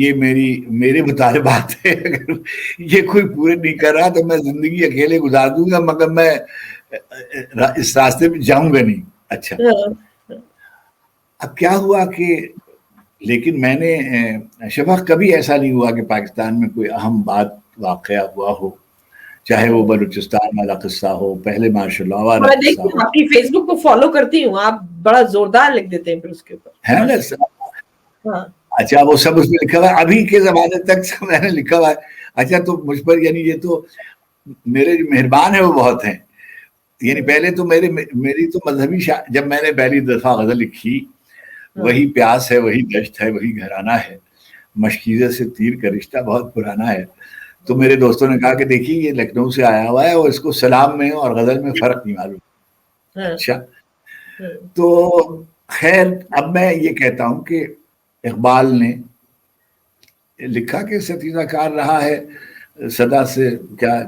یہ میرے مطالبات ہے اگر یہ کوئی پورے نہیں کر رہا تو میں زندگی اکیلے گزار دوں گا مگر میں اس راستے میں جاؤں گا نہیں. اچھا اب کیا ہوا کہ لیکن میں نے شفا کبھی ایسا نہیں ہوا کہ پاکستان میں کوئی اہم بات واقعہ ہوا ہو چاہے وہ بلوچستان والا قصہ ہو پہلے مارشل لا والا قصہ ہو. آپ کی فیس بک کو فالو کرتی ہوں آپ بڑا زوردار لکھ دیتے ہیں پھر اس کے اوپر ہے نا. اچھا وہ سب اس میں لکھا ہوا ہے ابھی کے زمانے تک میں نے لکھا ہوا ہے. اچھا تو مجھ پر یعنی یہ تو میرے جو مہربان ہیں وہ بہت ہیں. یعنی پہلے تو میری تو مذہبی جب میں نے پہلی دفعہ غزل لکھی وہی پیاس ہے وہی دشت ہے وہی گھرانہ ہے مشکیزے سے تیر کا رشتہ بہت پرانا ہے. تو میرے دوستوں نے کہا کہ دیکھیے یہ لکھنؤ سے آیا ہوا ہے اور اس کو سلام میں اور غزل میں فرق نہیں معلوم. اچھا تو خیر اب میں یہ کہتا ہوں کہ اقبال نے لکھا کہ ستیزہ کار رہا ہے صدا سے کیا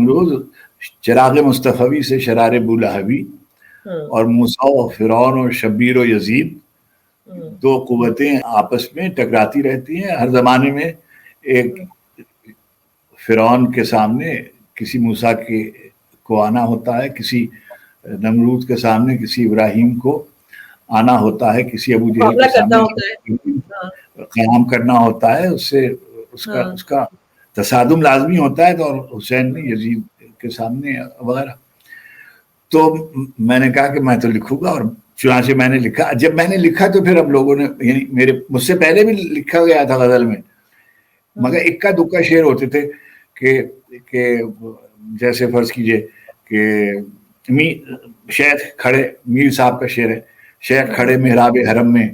روز چراغ مصطفی سے شرار بولہبی اور موسیٰ و فرعون و شبیر و یزید دو قوتیں آپس میں ٹکراتی رہتی ہیں. ہر زمانے میں ایک فرعون کے سامنے کسی موسیٰ کو آنا ہوتا ہے کسی نمرود کے سامنے کسی ابراہیم کو آنا ہوتا ہے کسی ابو جہل کے سامنے قیام کرنا ہوتا ہے. اس سے اس کا تصادم لازمی ہوتا ہے تو حسین نے یزید کے سامنے وغیرہ. تو میں نے کہا کہ میں تو لکھوں گا اور چنانچہ میں نے لکھا. جب میں نے لکھا تو پھر اب لوگوں نے یعنی مجھ سے پہلے بھی لکھا گیا تھا غزل میں مگر اکا دکا شعر ہوتے تھے کہ جیسے فرض کیجئے کہ شیخ کھڑے میر صاحب کا شعر ہے شیخ کھڑے محراب حرم میں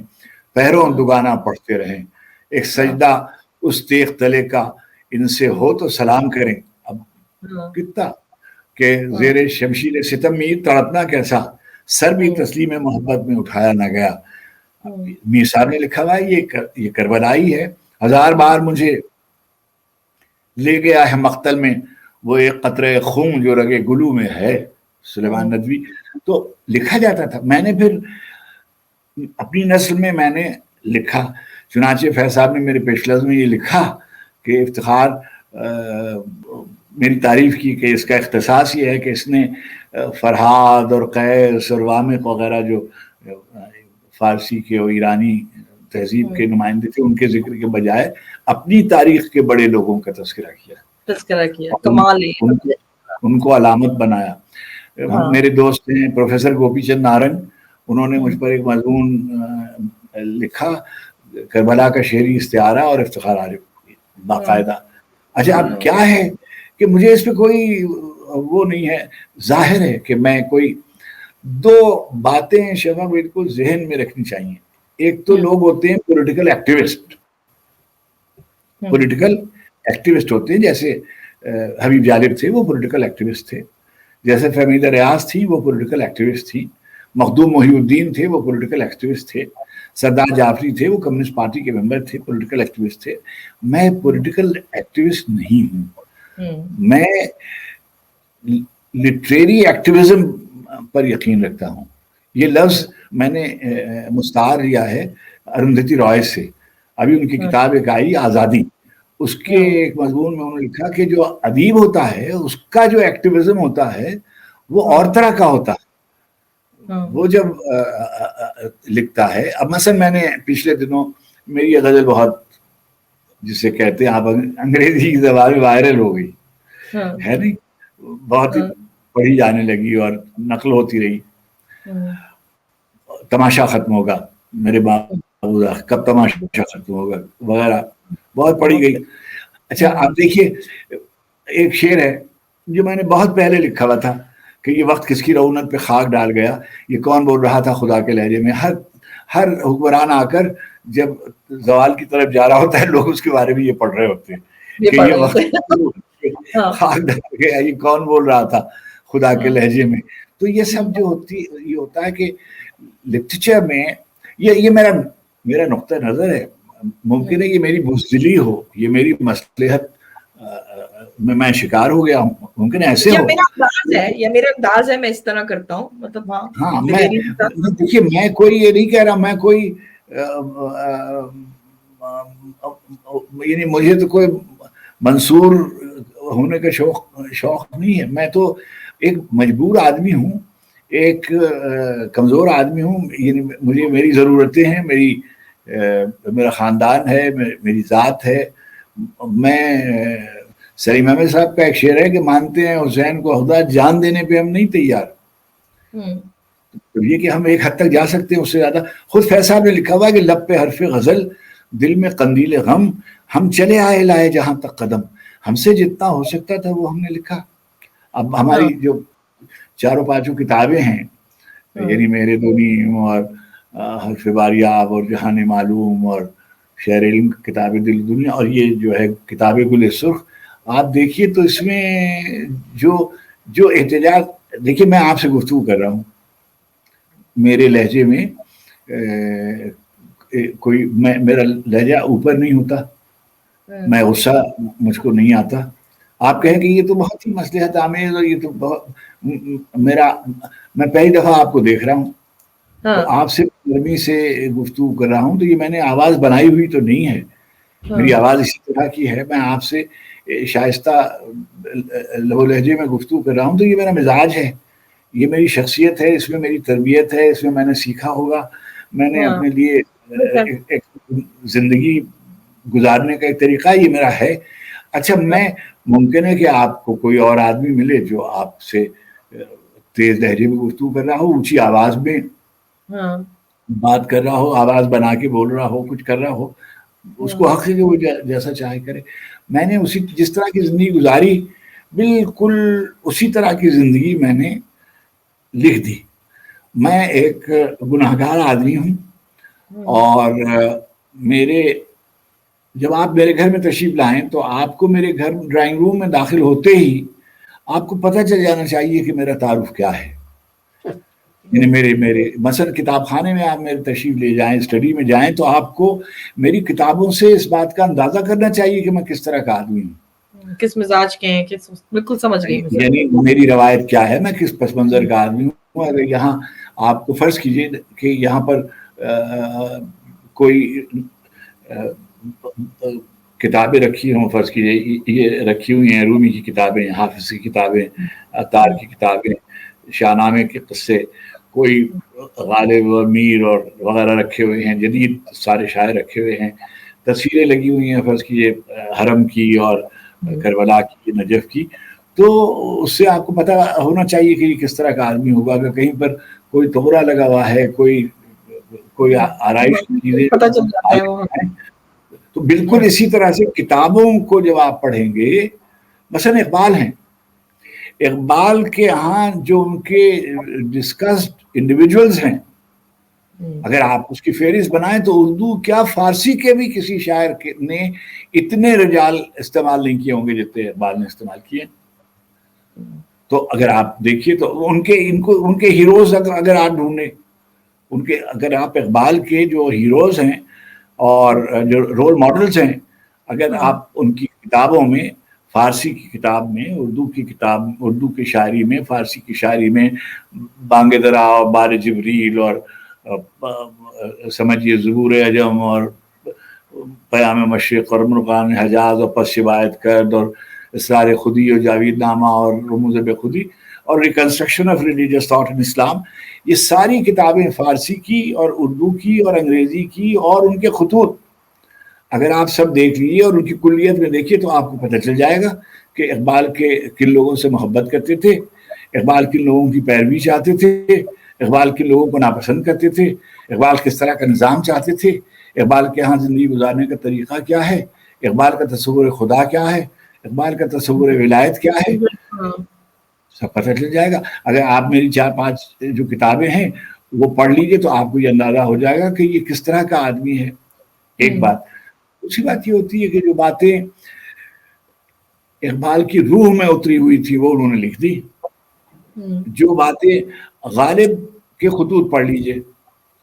پہروں دگانا پڑھتے رہیں ایک سجدہ اس تیغ تلے کا ان سے ہو تو سلام کریں. اب کتنا کہ زیر شمشیر ستم میر تڑپنا کیسا سر بھی تسلیم محبت میں اٹھایا نہ گیا. میر صاحب نے لکھا ہوا یہ کربلائی ہے. ہزار بار مجھے لے گیا ہے مقتل میں وہ ایک قطرے خون جو رگے گلو میں ہے. سلیمان ندوی. تو لکھا جاتا تھا. میں نے پھر اپنی نسل میں نے لکھا. چنانچہ فیض صاحب نے میرے پیش لفظ میں یہ لکھا کہ افتخار میری تعریف کی کہ اس کا اختصاص یہ ہے کہ اس نے فرہاد اور قیس اور وامق وغیرہ جو فارسی کے اور ایرانی تہذیب کے نمائندے تھے ان کے ذکر کے بجائے اپنی تاریخ کے بڑے لوگوں کا تذکرہ کیا کمال ان کو علامت بنایا. میرے دوست ہیں پروفیسر گوپی چند نارنگ انہوں نے مجھ پر ایک مضمون لکھا کربلا کا شعری استعارہ اور افتخار عارف باقاعدہ. اچھا اب کیا ہے کہ مجھے اس پہ کوئی وہ نہیں ہے. ظاہر ہے کہ میں کوئی دو باتیں شفا بالکل ذہن میں رکھنی چاہیے. ایک تو لوگ ہوتے ہیں پولیٹیکل ایکٹیوسٹ ہوتے ہیں جیسے حبیب جالب تھے وہ پولیٹیکل ایکٹیوسٹ تھے. جیسے فہمیدہ ریاض تھی وہ پولیٹیکل ایکٹیوسٹ تھی. مخدوم محی الدین تھے وہ پولیٹیکل ایکٹیوسٹ تھے. سردار جعفری تھے وہ کمیونسٹ پارٹی کے ممبر تھے پولیٹیکل ایکٹیوسٹ تھے. میں پولیٹیکل ایکٹیوسٹ نہیں ہوں. میں لٹریری ایکٹیویزم پر یقین رکھتا ہوں. یہ لفظ میں نے مستعار لیا ہے ارندھتی رائے سے. ابھی ان کی کتاب ایک آئی آزادی اس کے ایک مضمون میں انہوں نے لکھا کہ جو ادیب ہوتا ہے اس کا جو ایکٹیویزم ہوتا ہے وہ اور طرح کا ہوتا ہے. وہ جب لکھتا ہے اب مثلا میں نے پچھلے دنوں میری یہ غزل بہت جسے کہتے ہیں آپ انگریزی کی زبان میں وائرل ہو گئی. ہے نہیں, بہت ہی پڑھی جانے لگی اور نقل ہوتی رہی. تماشا ختم ہوگا میرے بابو دا, کب تماشا ختم ہوگا وغیرہ, بہت پڑھی گئی. اچھا آپ دیکھیے ایک شعر ہے جو میں نے بہت پہلے لکھا ہوا تھا کہ یہ وقت کس کی رونق پہ خاک ڈال گیا, یہ کون بول رہا تھا خدا کے لہجے میں. ہر حکمران آ کر جب زوال کی طرف جا رہا ہوتا ہے لوگ اس کے بارے میں یہ پڑھ رہے ہوتے ہیں کہ یہ وقت خاک ڈال گیا, یہ کون بول رہا تھا خدا کے لہجے میں. تو یہ سب جو یہ ہوتا ہے کہ لٹریچر میں یہ میرا نقطہ نظر ہے. ممکن ہے یہ میری بزدلی ہو, یہ میری مصلحت میں شکار ہو گیا ہوں, ممکن ہے ایسے ہو. یہ میرا انداز ہے, میں اس طرح کرتا ہوں. مطلب ہاں میں دیکھیے میں کوئی یہ نہیں کہہ رہا, میں کوئی یعنی مجھے تو کوئی منصور ہونے کا شوق نہیں ہے. میں تو ایک مجبور آدمی ہوں, ایک کمزور آدمی ہوں. یعنی مجھے میری ضرورتیں ہیں, میرا خاندان ہے, میری ذات ہے. میں سلیم احمد صاحب کا ایک شعر ہے کہ مانتے ہیں حسین کو خدا, جان دینے پہ ہم نہیں تیار. یہ کہ ہم ایک حد تک جا سکتے ہیں, اس سے زیادہ. خود فیض صاحب نے لکھا ہوا ہے کہ لب پہ حرف غزل دل میں قندیل غم, ہم چلے آئے لائے جہاں تک قدم. ہم سے جتنا ہو سکتا تھا وہ ہم نے لکھا. اب ہماری جو چاروں پانچوں کتابیں ہیں, یعنی میرے دونیم اور حرف باریاب اور جہان معلوم اور شعر علم کتاب دل دنیا اور یہ جو ہے کتاب گل سرخ, آپ دیکھیے تو اس میں جو احتجاج, دیکھیے میں آپ سے گفتگو کر رہا ہوں, میرے لہجے میں کوئی میرا لہجہ اوپر نہیں ہوتا, میں غصہ مجھ کو نہیں آتا. آپ کہیں کہ یہ تو بہت ہی مصلحت آمیز اور یہ تو بہت میں پہلی دفعہ آپ کو دیکھ رہا ہوں, تو آپ سے نرمی سے گفتگو کر رہا ہوں, تو یہ میں نے آواز بنائی ہوئی تو نہیں ہے, میری آواز اسی طرح کی ہے. میں آپ سے شائستہ لب و لہجے میں گفتگو کر رہا ہوں, تو یہ میرا مزاج ہے, یہ میری شخصیت ہے, اس میں میری تربیت ہے, اس میں نے سیکھا ہوگا. میں نے اپنے لیے ایک زندگی گزارنے کا ایک طریقہ یہ میرا ہے. اچھا میں ممکن ہے کہ آپ کو کوئی اور آدمی ملے جو آپ سے تیز لہجے میں گفتگو کر رہا ہو, اونچی آواز میں بات کر رہا ہو, آواز بنا کے بول رہا ہو, کچھ کر رہا ہو, اس کو حق ہے کہ وہ جیسا چاہے کرے. میں نے جس طرح کی زندگی گزاری بالکل اسی طرح کی زندگی میں نے لکھ دی. میں ایک گناہگار آدمی ہوں, اور جب آپ میرے گھر میں تشریف لائیں تو آپ کو میرے گھر ڈرائنگ روم میں داخل ہوتے ہی آپ کو پتہ چل جانا چاہیے کہ میرا تعارف کیا ہے. یعنی میرے مثلا کتاب خانے میں آپ میرے تشریف لے جائیں, اسٹڈی میں جائیں, تو آپ کو میری کتابوں سے اس بات کا اندازہ کرنا چاہیے کہ میں کس طرح کا آدمی ہوں, کس مزاج کے ہیں, بالکل سمجھ گئی. یعنی میری روایت کیا ہے, میں کس پس منظر کا آدمی ہوں. اگر یہاں آپ کو فرض کیجئے کہ یہاں پر کوئی کتابیں رکھی ہوں, فرض کیجئے یہ رکھی ہوئی ہیں رومی کی کتابیں, حافظ کی کتابیں, عطار کی کتابیں, شاہ نامے کے قصے, کوئی غالب اور میر اور وغیرہ رکھے ہوئے ہیں, جدید سارے شاعر رکھے ہوئے ہیں, تصویریں لگی ہوئی ہیں فرض کیجئے حرم کی اور کربلا کی, نجف کی, تو اس سے آپ کو پتہ ہونا چاہیے کہ یہ کس طرح کا آدمی ہوگا. اگر کہیں پر کوئی توغرا لگا ہوا ہے, کوئی آرائش کی چیزیں پتہ چل جاتا ہے وہ. تو بالکل اسی طرح سے کتابوں کو جب آپ پڑھیں گے, مثلا اقبال کے ہاں جو ان کے ڈسکسڈ انڈیویجولز ہیں, اگر آپ اس کی فہرست بنائیں تو اردو کیا فارسی کے بھی کسی شاعر نے اتنے رجال استعمال نہیں کیے ہوں گے جتنے اقبال نے استعمال کیے. تو اگر آپ دیکھیے تو ان کے ہیروز اگر آپ ڈھونڈیں, اگر آپ اقبال کے جو ہیروز ہیں اور جو رول ماڈلز ہیں, اگر آپ ان کی کتابوں میں, فارسی کی کتاب میں, اردو کی شاعری میں, فارسی کی شاعری میں بانگ درا اور بار جبریل اور سمجھیے زبور عجم اور پیام مشرق اور مرغان حجاز اور پس شبایت کرد اور اسرار خودی اور جاوید نامہ اور رموز بے خودی اور reconstruction of religious thought in Islam, یہ ساری کتابیں فارسی کی اور اردو کی اور انگریزی کی اور ان کے خطوط اگر آپ سب دیکھ لیجیے اور ان کی کلیت میں دیکھیے تو آپ کو پتہ چل جائے گا کہ اقبال کے کن لوگوں سے محبت کرتے تھے، اقبال کن لوگوں کی پیروی چاہتے تھے، اقبال کن لوگوں کو ناپسند کرتے تھے، اقبال کس طرح کا نظام چاہتے تھے، اقبال کے ہاں زندگی گزارنے کا طریقہ کیا ہے، اقبال کا تصور خدا کیا ہے، اقبال کا تصور ولایت کیا ہے، ہاں سب پتہ چل جائے گا. اگر آپ میری 4-5 جو کتابیں ہیں وہ پڑھ لیجیے تو آپ کو یہ اندازہ ہو جائے گا کہ یہ کس طرح کا آدمی ہے. ایک بات. دوسری بات یہ ہوتی ہے کہ جو باتیں اقبال کی روح میں اتری ہوئی تھی وہ انہوں نے لکھ دی. جو باتیں غالب کے خطوط پڑھ لیجیے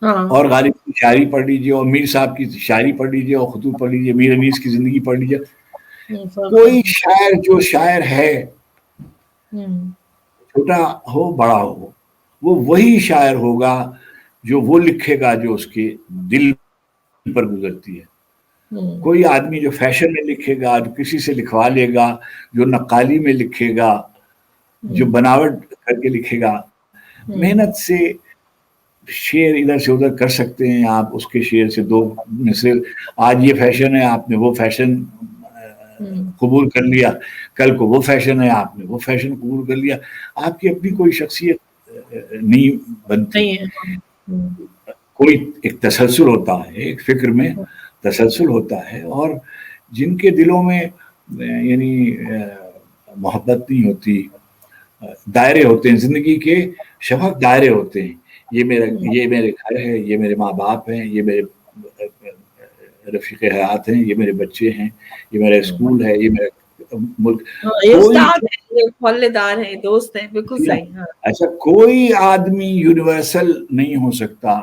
ہاں اور غالب کی شاعری پڑھ لیجیے اور میر صاحب کی شاعری پڑھ لیجیے اور خطوط پڑھ لیجیے، میر انیس کی زندگی پڑھ لیجیے. کوئی شاعر جو شاعر ہے، چھوٹا ہو بڑا ہو، وہ وہی شاعر ہوگا جو وہ لکھے گا جو اس کے دل پر گزرتی ہے. کوئی آدمی جو فیشن میں لکھے گا، جو کسی سے لکھوا لے گا، جو نقالی میں لکھے گا، جو بناوٹ کر کے لکھے گا، محنت سے شعر ادھر سے ادھر کر سکتے ہیں آپ. اس کے شعر سے 2 مصرع، آج یہ فیشن ہے آپ نے وہ فیشن قبول کر لیا، کل کو وہ فیشن ہے آپ نے وہ فیشن قبول کر لیا. آپ کی اپنی کوئی شخصیت نہیں بنتی. کوئی ایک تسلسل ہوتا ہے، ایک فکر میں تسلسل ہوتا ہے، اور جن کے دلوں میں یعنی محبت نہیں ہوتی، دائرے ہوتے ہیں زندگی کے، شفق دائرے ہوتے ہیں. یہ میرے گھر ہے، یہ میرے ماں باپ ہیں، یہ میرے رفیق حیات ہیں، یہ میرے بچے ہیں، یہ میرا اسکول ہے، یہ میرا ملک. یہ کوئی استاد ہیں، یہ محلے دار ہیں، دوست ہیں. بالکل صحیح. ہاں اچھا، کوئی آدمی یونیورسل نہیں ہو سکتا،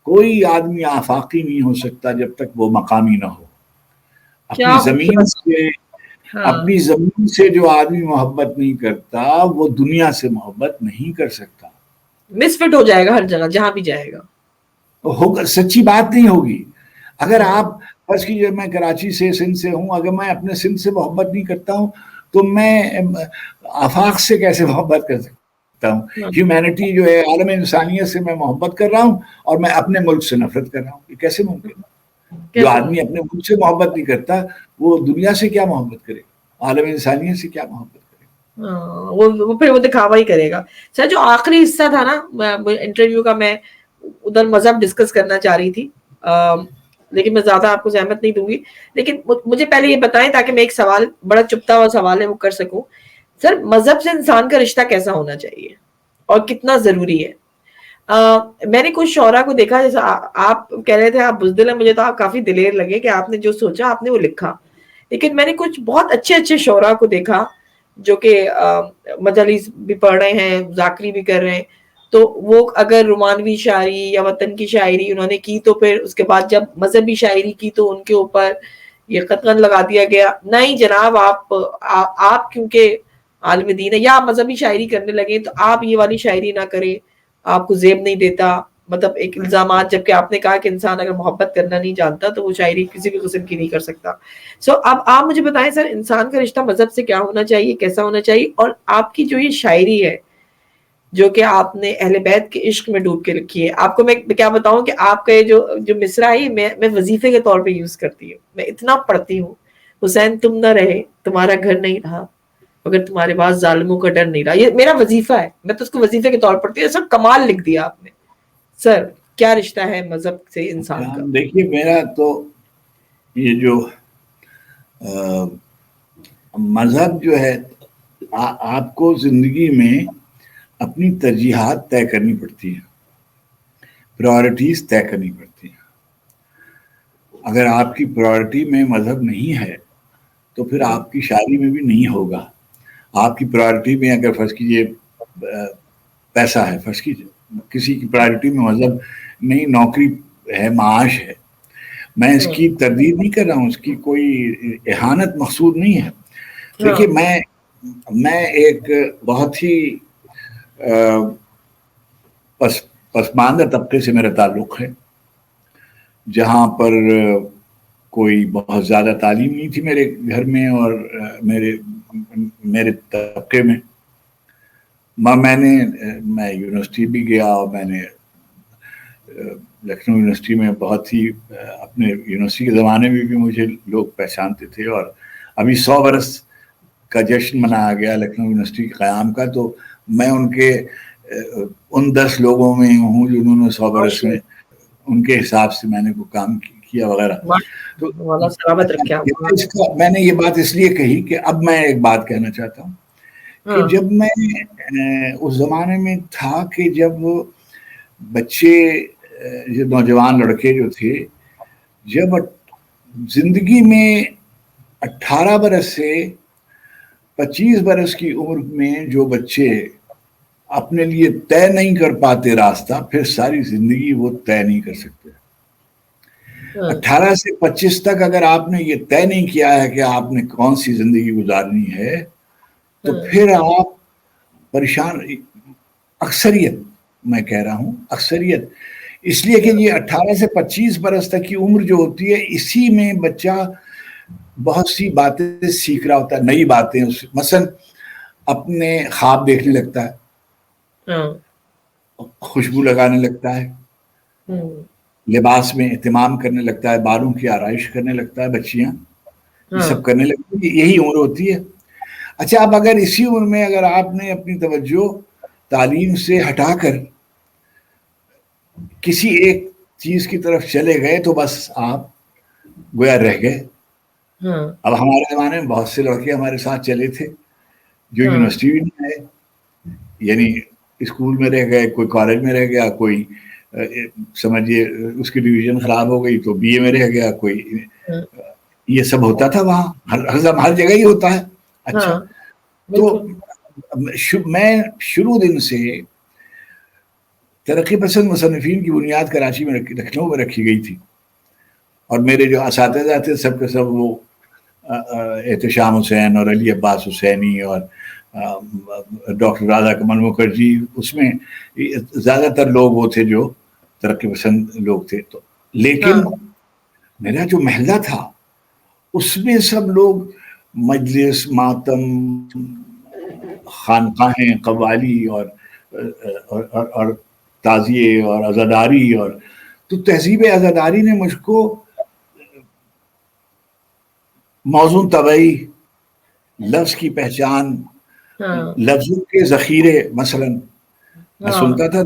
کوئی آدمی آفاقی نہیں ہو سکتا جب تک وہ مقامی نہ ہو. کیا اپنی زمین سے جو آدمی محبت نہیں کرتا وہ دنیا سے محبت نہیں کر سکتا. مس فٹ ہو جائے گا ہر جگہ جہاں بھی جائے گا. ہوگا، سچی بات نہیں ہوگی. اگر آپ فرض کیجیے میں کراچی سے سندھ سے ہوں، اگر میں اپنے سندھ سے محبت نہیں کرتا ہوں تو میں آفاق سے کیسے محبت کر سکتا ہوں؟ ہیومینٹی جو ہے، عالم انسانیت سے میں محبت کر رہا ہوں اور میں اپنے ملک سے نفرت کر رہا ہوں. یہ کیسے ممکن ہے؟ جو آدمی اپنے ملک سے محبت نہیں کرتا وہ دنیا سے کیا محبت کرے، عالم انسانیت سے کیا محبت کرے؟ وہ پھر وہ دکھاوا ہی کرے گا. سر جو آخری حصہ تھا نا انٹرویو کا، میں ادھر مذہب ڈسکس کرنا چاہ رہی تھی، لیکن میں زیادہ آپ کو زحمت نہیں دوں گی. لیکن مجھے پہلے یہ بتائیں تاکہ میں ایک سوال، بڑا چپتا ہوا سوال ہے، وہ کر سکوں. سر مذہب سے انسان کا رشتہ کیسا ہونا چاہیے اور کتنا ضروری ہے؟ میں نے کچھ شعراء کو دیکھا، جیسے آپ کہہ رہے تھے آپ بزدل ہیں، مجھے تو آپ کافی دلیر لگے کہ آپ نے جو سوچا آپ نے وہ لکھا. لیکن میں نے کچھ بہت اچھے اچھے شعراء کو دیکھا جو کہ مجالس بھی پڑھ رہے ہیں، ذاکری بھی کر رہے ہیں. تو وہ اگر رومانوی شاعری یا وطن کی شاعری انہوں نے کی، تو پھر اس کے بعد جب مذہبی شاعری کی تو ان کے اوپر یہ قطغن لگا دیا گیا، نہیں جناب آپ کیونکہ عالم دین ہے یا آپ مذہبی شاعری کرنے لگے تو آپ یہ والی شاعری نہ کریں، آپ کو زیب نہیں دیتا. مطلب ایک الزامات، جبکہ آپ نے کہا کہ انسان اگر محبت کرنا نہیں جانتا تو وہ شاعری کسی بھی قسم کی نہیں کر سکتا. اب آپ مجھے بتائیں سر، انسان کا رشتہ مذہب سے کیا ہونا چاہیے، کیسا ہونا چاہیے؟ اور آپ کی جو یہ شاعری ہے جو کہ آپ نے اہل بیت کے عشق میں ڈوب کے لکھی ہے، آپ کو میں کیا بتاؤں کہ آپ کا یہ جو مصرع ہے میں وظیفے کے طور پہ یوز کرتی ہوں. میں اتنا پڑھتی ہوں، حسین تم نہ رہے تمہارا گھر نہیں رہا مگر تمہارے پاس ظالموں کا ڈر نہیں رہا. یہ میرا وظیفہ ہے، میں تو اس کو وظیفے کے طور پر پڑھتی ہوں. سب کمال لکھ دیا آپ نے. سر کیا رشتہ ہے مذہب سے انسان کا؟ دیکھیے، میرا تو یہ جو مذہب جو ہے، آپ کو زندگی میں اپنی ترجیحات طے کرنی پڑتی ہیں، پرائورٹیز طے کرنی پڑتی ہیں. اگر آپ کی پرائورٹی میں مذہب نہیں ہے تو پھر آپ کی شاعری میں بھی نہیں ہوگا. آپ کی پرائورٹی میں اگر فرض کیجیے پیسہ ہے، فرض کیجیے کسی کی پرائورٹی میں مذہب نہیں، نوکری ہے، معاش ہے. میں اس کی تردید نہیں کر رہا ہوں، اس کی کوئی اہانت مقصود نہیں ہے. دیکھیے، میں ایک بہت ہی پسماندہ طبقے سے میرا تعلق ہے، جہاں پر کوئی بہت زیادہ تعلیم نہیں تھی میرے گھر میں اور میرے طبقے میں. میں یونیورسٹی بھی گیا اور میں نے لکھنؤ یونیورسٹی میں بہت ہی اپنے یونیورسٹی کے زمانے میں بھی مجھے لوگ پہچانتے تھے، اور ابھی 100 برس کا جشن منایا گیا لکھنؤ یونیورسٹی کے قیام کا، تو میں ان کے ان 10 لوگوں میں ہوں جنہوں نے 100 برس میں ان کے حساب سے میں نے وہ کام کیا وغیرہ. تو سلامت رکھے آپ. میں نے یہ بات اس لیے کہی کہ اب میں ایک بات کہنا چاہتا ہوں کہ جب میں اس زمانے میں تھا کہ جب بچے، جو نوجوان لڑکے جو تھے، جب زندگی میں 18 برس سے 25 برس کی عمر میں جو بچے اپنے لیے طے نہیں کر پاتے راستہ، پھر ساری زندگی وہ طے نہیں کر سکتے. 18 سے 25 تک اگر آپ نے یہ طے نہیں کیا ہے کہ آپ نے کون سی زندگی گزارنی ہے، تو پھر آپ پریشان. اکثریت، میں کہہ رہا ہوں اکثریت، اس لیے کہ یہ 18 سے 25 برس تک کی عمر جو ہوتی ہے، اسی میں بچہ بہت سی باتیں سیکھ رہا ہوتا ہے، نئی باتیں. مثلا اپنے خواب دیکھنے لگتا ہے، خوشبو لگانے لگتا ہے، لباس میں اہتمام کرنے لگتا ہے، بالوں کی آرائش کرنے لگتا ہے. بچیاں یہ سب کرنے لگتی ہیں، یہی عمر ہوتی ہے. اچھا، اب اگر اسی عمر میں اگر آپ نے اپنی توجہ تعلیم سے ہٹا کر کسی ایک چیز کی طرف چلے گئے تو بس آپ گویا رہ گئے. اب ہمارے زمانے میں بہت سے لڑکے ہمارے ساتھ چلے تھے جو یونیورسٹی بھی نہیں آئے، یعنی اسکول میں رہ گئے، کوئی کالج میں رہ گیا، کوئی سمجھیے اس کی ڈویژن خراب ہو گئی تو بی اے میں رہ گیا، کوئی. یہ سب ہوتا تھا وہاں، ہر جگہ ہی ہوتا ہے. اچھا، تو میں شروع دن سے ترقی پسند مصنفین کی بنیاد کراچی میں لکھنؤ میں رکھی گئی تھی، اور میرے جو اساتذہ تھے سب کے سب وہ احتشام حسین اور علی عباس حسینی اور ڈاکٹر راجا کمل مکھرجی، اس میں زیادہ تر لوگ وہ تھے جو ترقی پسند لوگ تھے. تو لیکن میرا جو محلہ تھا اس میں سب لوگ مجلس، ماتم، خانقاہیں، قوالی اور تعزیے اور عزاداری، اور تو تہذیب عزاداری نے مجھ کو موزوں طبعی، لفظ کی پہچان، لفظوں کے ذخیرے. مثلا میں سنتا تھا،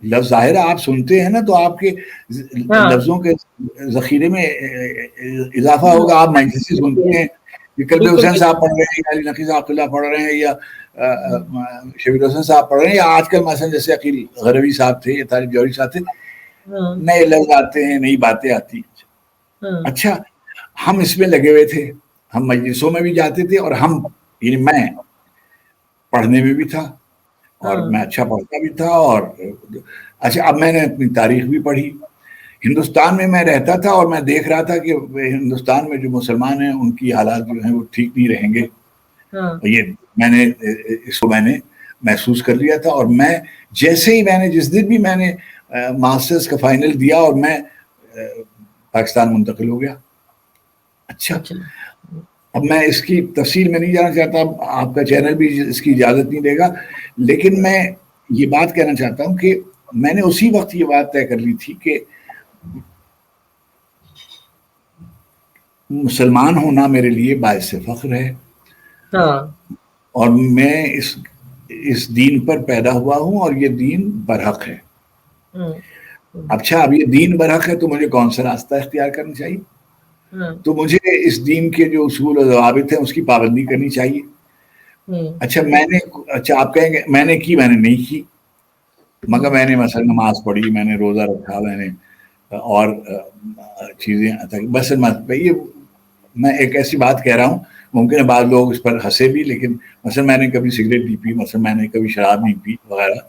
لفظ ظاہر ہے آپ سنتے ہیں نا تو آپ کے لفظوں کے ذخیرے میں اضافہ ہوگا. آپ مجلسی سنتے ہیں کہ کلبے حسین صاحب پڑھ رہے ہیں، یا علی نقی صاحب اللہ پڑھ رہے ہیں، یا شبیر حسن صاحب پڑھ رہے ہیں، یا آج کل مثلا جیسے عقیل غروی صاحب تھے یا طارق جوہری صاحب تھے، نئے لفظ آتے ہیں، نئی باتیں آتی ہیں. اچھا، ہم اس میں لگے ہوئے تھے، ہم مجلسوں میں بھی جاتے تھے، اور ہم یعنی میں پڑھنے میں بھی تھا اور میں اچھا پڑھتا بھی تھا. اور اچھا، اب میں نے اپنی تاریخ بھی پڑھی. ہندوستان میں رہتا تھا اور میں دیکھ رہا تھا کہ ہندوستان میں جو مسلمان ہیں ان کی حالات جو ہیں وہ ٹھیک نہیں رہیں گے. یہ میں نے محسوس کر لیا تھا. اور میں جیسے ہی میں نے جس دن بھی میں نے ماسٹرز کا فائنل دیا اور میں پاکستان منتقل ہو گیا. اچھا، اب میں اس کی تفصیل میں نہیں جانا چاہتا، آپ کا چینل بھی اس کی اجازت نہیں دے گا، لیکن میں یہ بات کہنا چاہتا ہوں کہ میں نے اسی وقت یہ بات طے کر لی تھی کہ مسلمان ہونا میرے لیے باعث فخر ہے، اور میں اس دین پر پیدا ہوا ہوں اور یہ دین برحق ہے. اچھا، اب یہ دین برحق ہے تو مجھے کون سا راستہ اختیار کرنا چاہیے؟ تو مجھے اس دین کے جو اصول و ضوابط ہیں اس کی پابندی کرنی چاہیے. اچھا، آپ کہیں گے میں نے نہیں کی، مگر میں نے مثلا نماز پڑھی، میں نے روزہ رکھا، میں نے اور چیزیں. بس میں ایک ایسی بات کہہ رہا ہوں، ممکن ہے بعض لوگ اس پر ہنسے بھی، لیکن مثلا میں نے کبھی سگریٹ نہیں پی، مثلا میں نے کبھی شراب نہیں پی وغیرہ،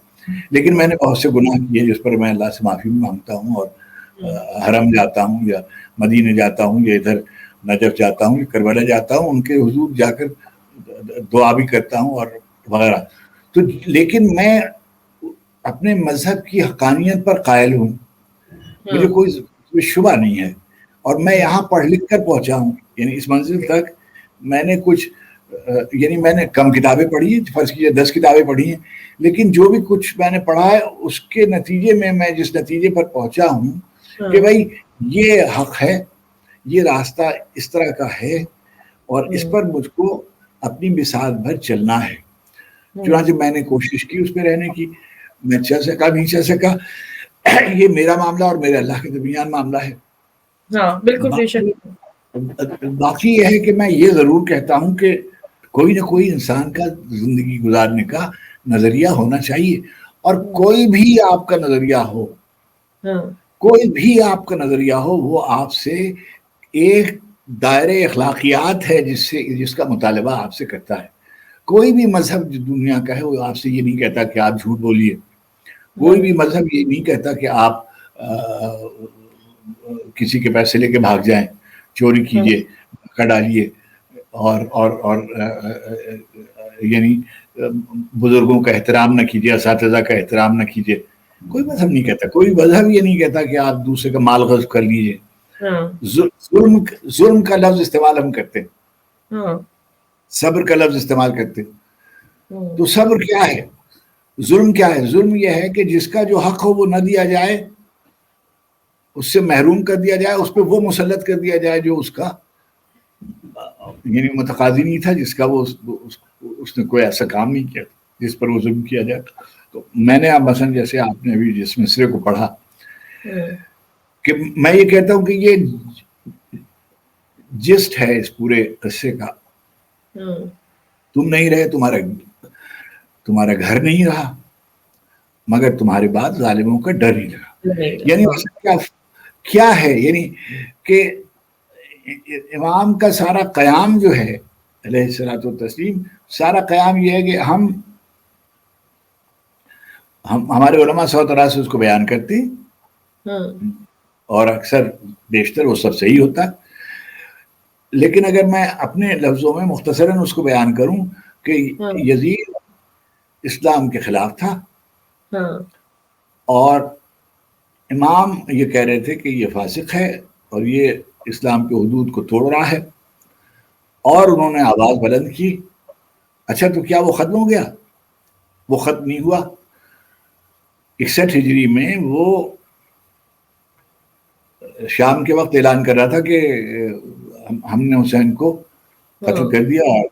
لیکن میں نے بہت سے گناہ کیے جس پر میں اللہ سے معافی بھی مانگتا ہوں، اور حرم جاتا ہوں یا مدینے جاتا ہوں یا ادھر نجف جاتا ہوں یا کربلا جاتا ہوں، ان کے حضور جا کر دعا بھی کرتا ہوں اور وغیرہ. تو لیکن میں اپنے مذہب کی حقانیت پر قائل ہوں، مجھے کوئی شبہ نہیں ہے، اور میں یہاں پڑھ لکھ کر پہنچا ہوں. یعنی اس منزل تک میں نے میں نے کم کتابیں پڑھی ہیں، فرض کیجیے 10 کتابیں پڑھی ہیں، لیکن جو بھی کچھ میں نے پڑھا ہے اس کے نتیجے میں جس نتیجے پر پہنچا ہوں کہ بھائی یہ حق ہے, یہ راستہ اس طرح کا ہے, اور اس پر مجھ کو اپنی مثال بھر چلنا ہے. چنانچہ میں نے کوشش کی اس پہ رہنے کی, میں چل سکا نہیں چل سکا, یہ میرا معاملہ اور میرے اللہ کے درمیان معاملہ ہے. بالکل بے شک. باقی یہ ہے کہ میں یہ ضرور کہتا ہوں کہ کوئی نہ کوئی انسان کا زندگی گزارنے کا نظریہ ہونا چاہیے, اور کوئی بھی آپ کا نظریہ ہو, کوئی بھی آپ کا نظریہ ہو, وہ آپ سے ایک دائرے اخلاقیات ہے جس کا مطالبہ آپ سے کرتا ہے. کوئی بھی مذہب جو دنیا کا ہے وہ آپ سے یہ نہیں کہتا کہ آپ جھوٹ بولیے, کوئی بھی مذہب یہ نہیں کہتا کہ آپ کسی کے پیسے لے کے بھاگ جائیں, چوری کیجیے, دھوکہ ڈالیے, اور یعنی بزرگوں کا احترام نہ کیجیے, اساتذہ کا احترام نہ کیجیے. کوئی مذہب نہیں کہتا, کوئی مذہب یہ نہیں کہتا کہ آپ دوسرے کا مال غصب کر لیجیے. ظلم کا لفظ استعمال ہم کرتے ہیں, صبر کا لفظ استعمال کرتے ہیں. تو صبر کیا ہے, ظلم کیا ہے؟ ظلم یہ ہے کہ جس کا جو حق ہو وہ نہ دیا جائے, اس سے محروم کر دیا جائے, اس پہ وہ مسلط کر دیا جائے جو اس کا یعنی متقاضی نہیں تھا, جس کا وہ اس نے کوئی ایسا کام نہیں کیا جس پر وہ ظلم کیا جائے. تو میں نے مثلا جیسے آپ نے ابھی جس مصرے کو پڑھا, کہ میں یہ کہتا ہوں کہ یہ جسٹ ہے اس پورے قصے کا. تم نہیں رہے, تمہارا گھر نہیں رہا, مگر تمہارے بعد ظالموں کا ڈر ہی لگا. یعنی کیا ہے, یعنی کہ امام کا سارا قیام جو ہے علیہ الصلوۃ والتسلیم, سارا قیام یہ ہے کہ ہمارے علماء سو طرح سے اس کو بیان کرتے ہیں, اور اکثر بیشتر وہ سب صحیح ہوتا ہے. لیکن اگر میں اپنے لفظوں میں مختصراً اس کو بیان کروں کہ یزید اسلام کے خلاف تھا, اور امام یہ کہہ رہے تھے کہ یہ فاسق ہے اور یہ اسلام کے حدود کو توڑ رہا ہے, اور انہوں نے آواز بلند کی. اچھا تو کیا وہ ختم ہو گیا؟ وہ ختم نہیں ہوا. 61 ہجری میں وہ شام کے وقت اعلان کر رہا تھا کہ ہم نے حسین کو قتل کر دیا اور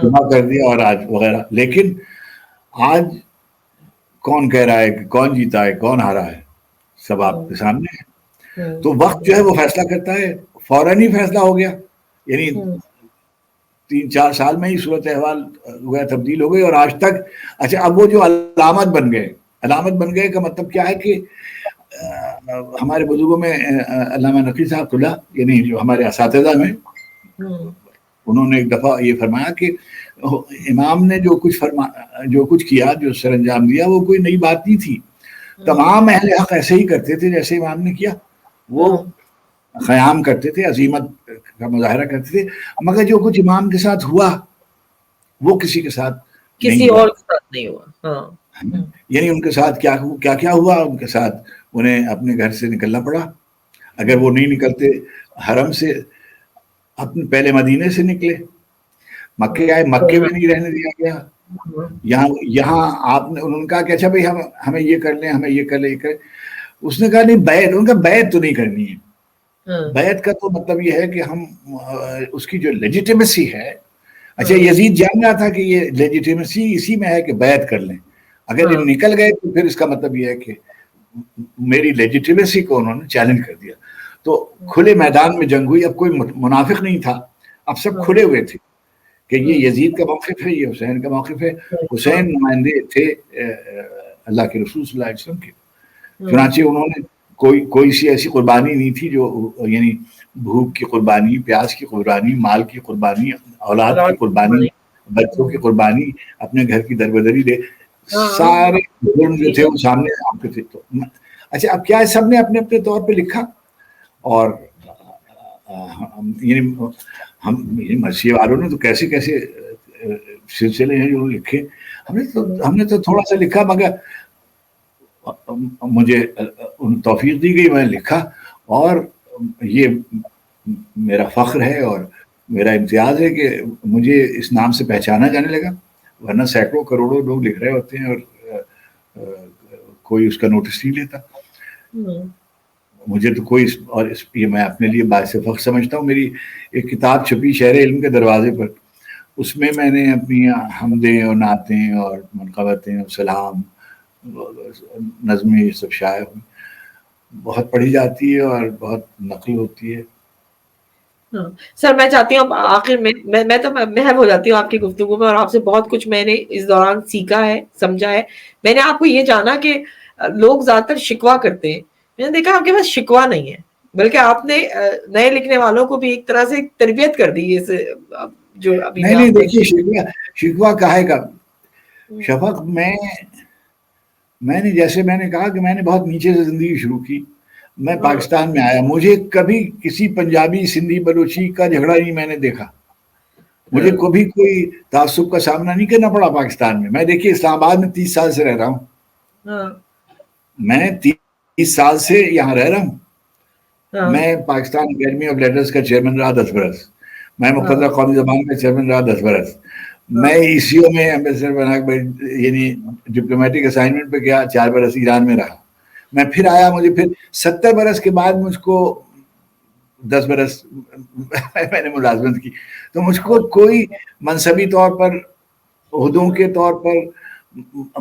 جمع کر دیا اور آج وغیرہ. لیکن آج کون کہہ رہا ہے کہ کون جیتا ہے کون ہارا ہے؟ سب آپ کے سامنے ہے. تو وقت جو ہے وہ فیصلہ کرتا ہے, فوراً ہی فیصلہ ہو گیا. یعنی 3-4 سال میں ہی صورت احوال تبدیل ہو گئی, اور آج تک. اچھا اب وہ جو علامت بن گئے کا مطلب کیا ہے کہ ہمارے بزرگوں میں علامہ نقوی صاحب اللہ, یعنی جو ہمارے اساتذہ میں, انہوں نے ایک دفعہ یہ فرمایا کہ امام نے جو کچھ کیا, جو سر انجام دیا, وہ کوئی نئی بات نہیں تھی. تمام اہل حق ایسے ہی کرتے تھے جیسے امام نے کیا. وہ قیام کرتے تھے, عظیمت کا مظاہرہ کرتے تھے, مگر جو کچھ امام کے ساتھ ہوا وہ کسی کے ساتھ اور کے ساتھ نہیں ہوا. یعنی ان کے ساتھ کیا ہوا, ان کے ساتھ انہیں اپنے گھر سے نکلنا پڑا. اگر وہ نہیں نکلتے حرم سے, اپنے پہلے مدینے سے نکلے, مکے آئے, مکے میں نہیں رہنے دیا گیا. یہاں آپ نے انہوں نے کہا کہ اچھا بھائی ہمیں یہ کر لیں, ہمیں یہ کر لیں, یہ کریں. اس نے کہا نہیں, بیعت, ان کا بیعت تو نہیں کرنی ہے. بیعت کا تو مطلب یہ ہے کہ ہم اس کی جو لیجیٹیمیسی ہے. اچھا یزید جان رہا تھا کہ یہ لیجیٹیمیسی اسی میں ہے کہ بیعت کر لیں. اگر یہ نکل گئے تو پھر اس کا مطلب یہ ہے کہ میری لیجیٹیمیسی کو انہوں نے چیلنج کر دیا. تو کھلے میدان میں جنگ ہوئی. اب کوئی منافق نہیں تھا, اب سب کھلے ہوئے تھے کہ یہ یزید کا موقف ہے, یہ حسین کا موقف ہے. حسین نمائندے تھے اللہ کے رسول صلی اللہ علیہ وسلم کے. چنانچہ انہوں نے کوئی سی ایسی قربانی نہیں تھی جو, یعنی بھوک کی قربانی, پیاس کی قربانی, مال کی قربانی, اولاد کی قربانی, بچوں کی قربانی, اپنے گھر کی دربدری دے, سارے جرم جو تھے وہ سامنے آپ کے تھے. تو اچھا اب کیا ہے, سب نے اپنے اپنے طور پہ لکھا, اور یعنی ہم مسیح والوں نے تو کیسے سلسلے ہیں جو لکھے. ہم نے تو تھوڑا سا لکھا, مگر مجھے توفیق دی گئی, میں نے لکھا, اور یہ میرا فخر ہے اور میرا امتیاز ہے کہ مجھے اس نام سے پہچانا جانے لگا. ورنہ سینکڑوں کروڑوں لوگ لکھ رہے ہوتے ہیں اور کوئی اس کا نوٹس نہیں لیتا. مجھے تو کوئی اور یہ میں اپنے لیے باعث فخر سمجھتا ہوں. میری ایک کتاب چھپی شہر علم کے دروازے پر, اس میں میں نے اپنی حمدیں اور نعتیں اور منقبتیں اور سلام نظمیں یہ سب شائع ہوئی, بہت پڑھی جاتی ہے اور بہت نقل ہوتی ہے. سر میں چاہتی ہوں آخر میں تو محو ہو جاتی ہوں آپ کی گفتگو میں, اور آپ سے بہت کچھ میں نے اس دوران سیکھا ہے, سمجھا ہے. میں نے آپ کو یہ جانا کہ لوگ زیادہ تر شکوا کرتے ہیں, میں نے دیکھا آپ کے پاس شکوا نہیں ہے, بلکہ آپ نے نئے لکھنے والوں کو بھی ایک طرح سے تربیت کر دی اس جو ابھی میں نہیں آپ دیکھیے, شکوا کاہے کا شفق. میں نے جیسے میں نے کہا کہ میں نے بہت نیچے سے زندگی شروع کی. میں پاکستان میں آیا, مجھے کبھی کسی پنجابی سندھی بلوچی کا جھگڑا نہیں میں نے دیکھا. مجھے کبھی کوئی تعصب کا سامنا نہیں کرنا پڑا پاکستان میں. میں دیکھیے اسلام آباد میں 30 سال سے رہ رہا ہوں, میں 30 سال سے یہاں رہ رہا ہوں. میں پاکستان اکیڈمی آف لیٹرز کا چیئرمین رہا 10 برس, میں مقتدر قومی زبان کا چیئرمین رہا 10 برس, میں ECO میں ایمبیسڈر بنا یعنی ڈپلومیٹک اسائنمنٹ پہ گیا 4 برس ایران میں رہا. میں پھر آیا, مجھے پھر 70 برس کے بعد مجھ کو 10 برس میں نے ملازمت کی. تو مجھ کو کوئی منصبی طور پر, عہدوں کے طور پر,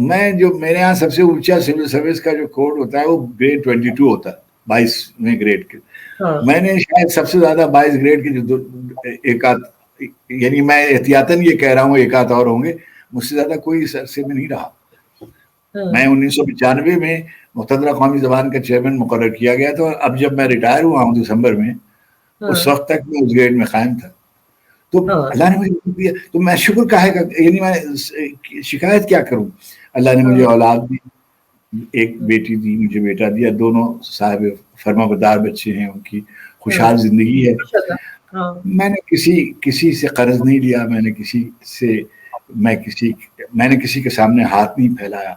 میں جو میرے یہاں سب سے اونچا سول سروس کا جو کوڈ ہوتا ہے وہ گریڈ 22 ہوتا ہے, 22ویں گریڈ کے. میں نے شاید سب سے زیادہ 22 گریڈ کے جو ایک آدھ, یعنی میں احتیاطاً یہ کہہ رہا ہوں ایک آدھ اور ہوں گے, مجھ سے زیادہ کوئی اس عرصے میں نہیں رہا. میں 1995 میں مقتدرہ قومی زبان کا چیئرمین مقرر کیا گیا تھا, اور اب جب میں ریٹائر ہوا ہوں دسمبر میں, اس وقت تک میں اس گریڈ میں قائم تھا. تو اللہ نے مجھے دیا, تو میں شکر کاہے کا, یعنی میں شکایت کیا کروں. اللہ نے مجھے اولاد دی, ایک بیٹی دی, مجھے بیٹا دیا, دونوں صاحب فرما بردار بچے ہیں, ان کی خوشحال زندگی ہے. میں نے کسی سے قرض نہیں لیا, میں نے کسی کے سامنے ہاتھ نہیں پھیلایا.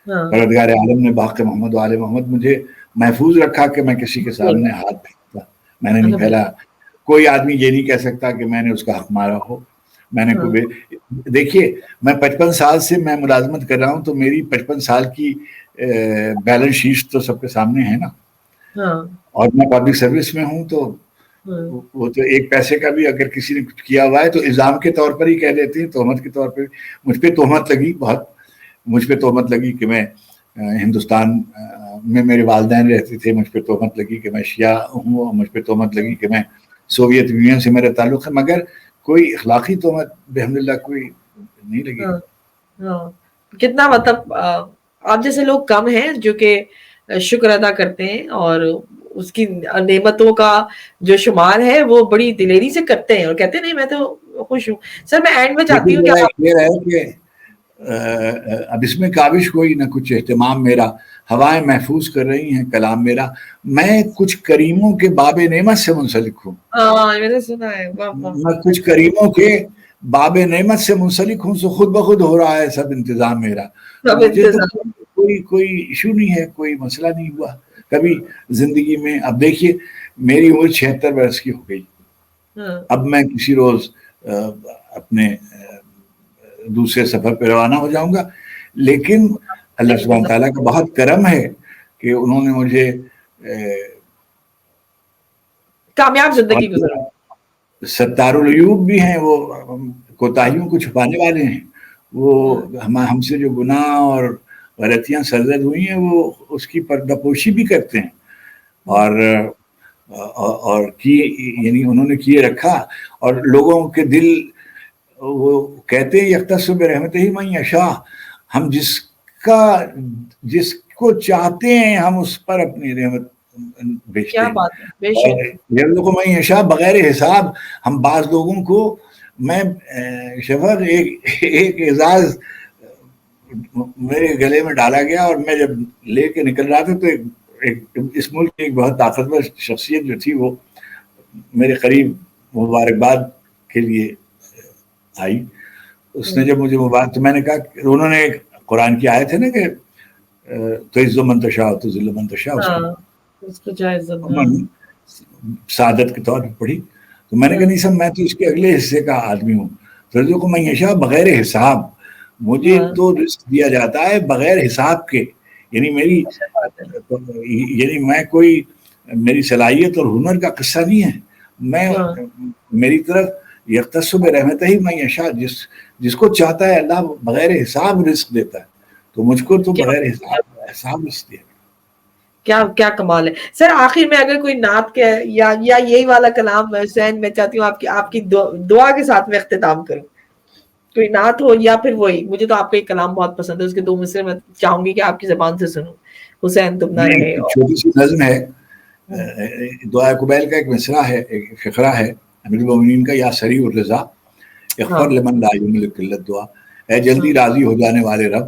پروردگار عالم نے باق محمد و آل محمد مجھے محفوظ رکھا کہ میں کسی کے سامنے ہاتھ پھیلاتا, میں نے نہیں پھیلایا. کوئی آدمی یہ نہیں کہہ سکتا کہ میں نے اس کا حق مارا ہو. میں نے دیکھیے, میں 55 سال سے میں ملازمت کر رہا ہوں, تو میری 55 سال کی بیلنس شیٹ تو سب کے سامنے ہے نا, اور میں پبلک سروس میں ہوں, تو وہ تو ایک پیسے کا بھی اگر کسی نے کچھ کیا ہوا ہے تو الزام کے طور پر ہی کہہ دیتے ہیں, تہمت کے طور پہ. مجھ پہ تہمت لگی کہ میں ہندوستان میں میرے والدین رہتے تھے, مجھ پہ تہمت لگی کہ میں شیعہ ہوں, مجھ پہ تہمت لگی کہ میں سوویت یونین سے میرا تعلق ہے, مگر کوئی اخلاقی تہمت بحمداللہ کوئی نہیں لگی. کتنا مطلب آپ جیسے لوگ کم ہیں جو کہ شکر ادا کرتے ہیں, اور اس کی نعمتوں کا جو شمار ہے وہ بڑی دلیری سے کرتے ہیں, اور کہتے ہیں نہیں میں تو خوش ہوں. سر میں اینڈ میں چاہتی ہوں کہ اب اس میں کاوش کوئی نہ کچھ اہتمام میرا, ہوائیں محفوظ کر رہی ہیں کلام میرا. میں کچھ کریموں کے باب نعمت سے منسلک ہوں. میں نے سنا ہے. میں کچھ کریموں کے باب نعمت سے منسلک ہوں, سو خود بخود ہو رہا ہے سب انتظام میرا. مجھے تو کوئی ایشو نہیں ہے, کوئی مسئلہ نہیں ہوا کبھی زندگی میں. اب دیکھیے میری عمر 76 برس کی ہو گئی, اب میں کسی روز اپنے دوسرے سفر پہ روانہ ہو جاؤں گا, لیکن اللہ سبحانہ تعالیٰ کا بہت کرم ہے کہ انہوں نے مجھے کامیاب زندگی گزرا. ستار العیوب بھی ہیں, وہ کوتاہیوں کو چھپانے والے ہیں. وہ ہم سے جو گناہ اور غلطیاں سرزد ہوئی ہیں وہ اس کی پردہ پوشی بھی کرتے ہیں, اور یعنی انہوں نے کیے رکھا. اور لوگوں کے دل وہ کہتے ہیں یختص برحمتہ ہی من یشاء, ہم جس کو چاہتے ہیں ہم اس پر اپنی رحمت بیچتے ہیں. لوگوں میں یشاء بغیر حساب. ہم بعض لوگوں کو, میں شفق ایک اعزاز میرے گلے میں ڈالا گیا, اور میں جب لے کے نکل رہا تھا تو اس ملک کی ایک بہت طاقتور شخصیت جو تھی وہ میرے قریب مبارکباد کے لیے آئی. اس نے جب مجھے مبارک, تو میں نے کہا کہ انہوں نے ایک قرآن کی آیت ہے نا کہ تو عز من تشاء تو ذل من تشاء, اس کو سعادت کے طور پر پڑھی. تو میں نے کہا نہیں سب, میں تو اس کے اگلے حصے کا آدمی ہوں. تو رزق کو من یشاء بغیر حساب, مجھے تو رزق دیا جاتا ہے بغیر حساب کے. یعنی میری یعنی میں کوئی میری صلاحیت اور ہنر کا قصہ نہیں ہے، میں میری طرف یختص برحمتہ ہی من یشاء، جس کو چاہتا ہے اللہ بغیر حساب رزق دیتا ہے، تو مجھ کو تو بغیر حساب رزق دیا۔ کیا کمال ہے سر۔ آخر میں اگر کوئی نعت کے یا یہی والا کلام حسین، میں چاہتی ہوں آپ کی دعا کے ساتھ میں اختتام کروں، کوئی نعت ہو یا پھر وہی، مجھے تو آپ کا ایک کلام بہت پسند ہے، اس کے 2 مصرے میں چاہوں گی کہ آپ کی زبان سے سنوں، حسین تم نہ رہے۔ چھوٹی سی نظم ہے، دعائے قبیل کا ایک مصرع ہے، ایک فقرہ ہے امیر المومنین کا، یا سریع الرضا اغفر لمن لا یملک الا الدعاء، اے جلدی راضی ہو جانے والے رب،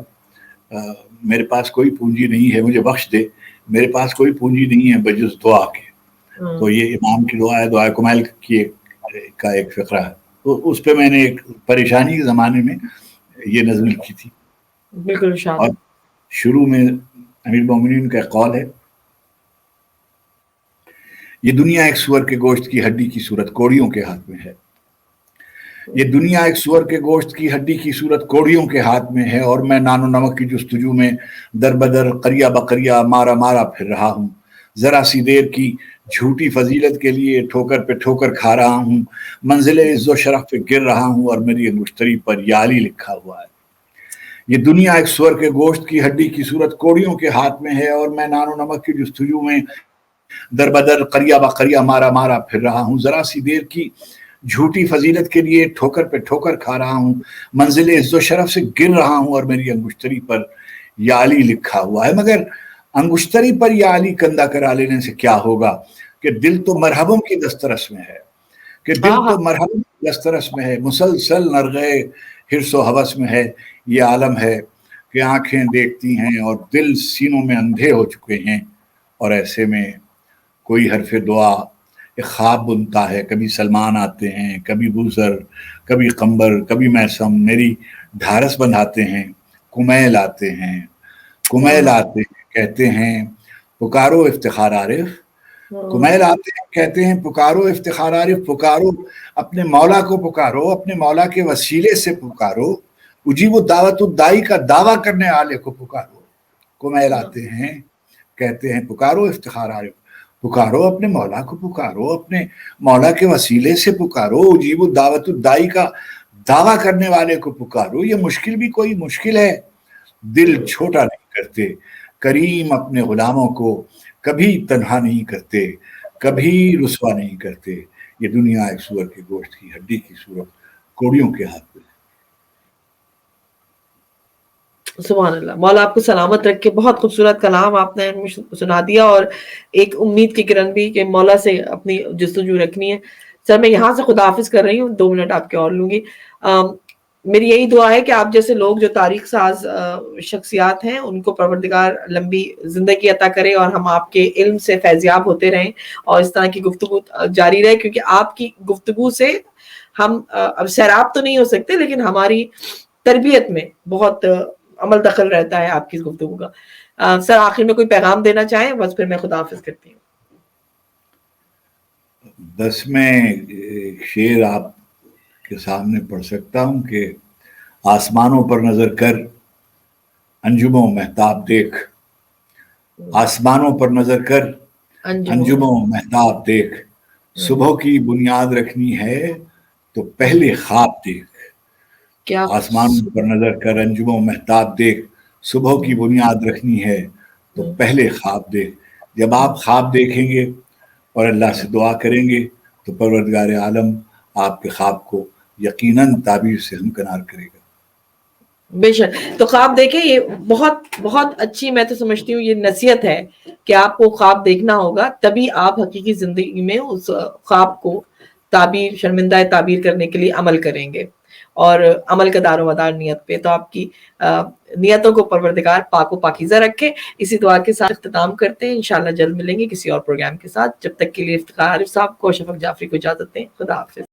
میرے پاس کوئی پونجی نہیں ہے، مجھے بخش دے، میرے پاس کوئی پونجی نہیں ہے بجز دعا کے۔ تو یہ امام کی دعا ہے، دعائے قبیل کی کا ایک فقرہ ہے، تو اس پہ میں نے ایک پریشانی کے زمانے میں یہ نظم لکھی تھی۔ بالکل اور شروع میں امیر المومنین کا قول ہے، یہ دنیا ایک سور کے گوشت کی ہڈی کی صورت کوڑیوں کے ہاتھ میں ہے، یہ دنیا ایک سور کے گوشت کی ہڈی کی صورت کوڑیوں کے ہاتھ میں ہے، اور میں نان و نمک کی جستجو میں در بدر قریہ بقریہ مارا مارا پھر رہا ہوں، ذرا سی دیر کی جھوٹی فضیلت کے لیے ٹھوکر پہ ٹھوکر کھا رہا ہوں، منزل عز و شرف پہ گر رہا ہوں، اور میری انگشتری پر یا علی لکھا ہوا ہے۔ یہ دنیا ایک سور کے گوشت کی ہڈی کی صورت کوڑیوں کے ہاتھ میں ہے، اور میں نان و نمک کی جستجو میں در بدر قریہ بقریہ مارا مارا پھر رہا ہوں، ذرا سی دیر کی جھوٹی فضیلت کے لیے ٹھوکر پہ ٹھوکر کھا رہا ہوں، منزل عز و شرف سے گر رہا ہوں، اور میری انگشتری پر یا علی لکھا ہوا ہے۔ مگر انگشتری پر یا علی کندہ کرا لینے سے کیا ہوگا، کہ دل تو مرحبوں کی دسترس میں ہے، کہ دل تو مرحبوں کی دسترس میں ہے، مسلسل نرغے حرص و ہوس میں ہے، یہ عالم ہے کہ آنکھیں دیکھتی ہیں اور دل سینوں میں اندھے ہو چکے ہیں، اور ایسے میں کوئی حرف دعا ایک خواب بنتا ہے، کبھی سلمان آتے ہیں، کبھی بوزر، کبھی قمبر، کبھی میسم میری ڈھارس بندھاتے ہیں، کمیل آتے ہیں کہتے ہیں پکارو افتخار عارف، کمیل آتے ہیں کہتے ہیں پکارو افتخار عارف، پکارو اپنے مولا کو، پکارو اپنے مولا کے وسیلے سے، پکارو اجیب دعوت الدائی کا دعویٰ کرنے والے کو پکارو۔ کمیل آتے ہیں کہتے ہیں پکارو افتخار عارف، پکارو اپنے مولا کو، پکارو اپنے مولا کے وسیلے سے، پکارو اجیب دعوت الدائی کا دعویٰ کرنے والے کو پکارو۔ یہ مشکل بھی کوئی مشکل ہے، دل چھوٹا نہیں کرتے، کریم اپنے غلاموں کو کبھی تنہا نہیں کرتے، کبھی رسوا نہیں کرتے، یہ دنیا ایک سور کے گوشت کی ہڈی کی صورت کوڑیوں کے ہاتھ میں۔ سبحان اللہ، مولا آپ کو سلامت رکھ کے، بہت خوبصورت کلام آپ نے سنا دیا، اور ایک امید کی کرن بھی کہ مولا سے اپنی جستجو رکھنی ہے۔ سر میں یہاں سے خداحافظ کر رہی ہوں، 2 منٹ آپ کے اور لوں گی۔ میری یہی دعا ہے کہ آپ جیسے لوگ جو تاریخ ساز شخصیات ہیں ان کو پروردگار لمبی زندگی عطا کرے، اور ہم آپ کے علم سے فیضیاب ہوتے رہیں، اور اس طرح کی گفتگو جاری رہے، کیونکہ آپ کی گفتگو سے ہم اب سیراب تو نہیں ہو سکتے، لیکن ہماری تربیت میں بہت عمل دخل رہتا ہے آپ کی گفتگو کا۔ سر آخر میں کوئی پیغام دینا چاہیں، بس پھر میں خداحافظ کرتی ہوں۔ بس میں ایک شعر آپ کے سامنے پڑھ سکتا ہوں کہ آسمانوں پر نظر کر انجموں مہتاب دیکھ، آسمانوں پر نظر کر انجموں مہتاب دیکھ، صبح کی بنیاد رکھنی ہے تو پہلے خواب دیکھ، آسمانوں پر نظر کر انجموں مہتاب دیکھ، صبح کی بنیاد رکھنی ہے تو پہلے خواب دیکھ۔ جب آپ خواب دیکھیں گے اور اللہ سے دعا کریں گے تو پروردگار عالم آپ کے خواب کو یقیناً تعبیر سے ہمکنار کرے گا۔ بے شک، تو خواب دیکھیں، یہ بہت بہت اچھی، میں تو سمجھتی ہوں یہ نصیحت ہے کہ آپ کو خواب دیکھنا ہوگا، تبھی آپ حقیقی زندگی میں اس خواب کو تعبیر، شرمندہ تعبیر کرنے کے لیے عمل کریں گے، اور عمل کا دار و مدار نیت پہ۔ تو آپ کی نیتوں کو پروردگار پاک و پاکیزہ رکھے، اسی دعا کے ساتھ اختتام کرتے ہیں۔ انشاءاللہ جلد ملیں گے کسی اور پروگرام کے ساتھ، جب تک کے لیے افتخار عارف صاحب کو، شفق جعفری کو اجازت دیں۔ خدا حافظ۔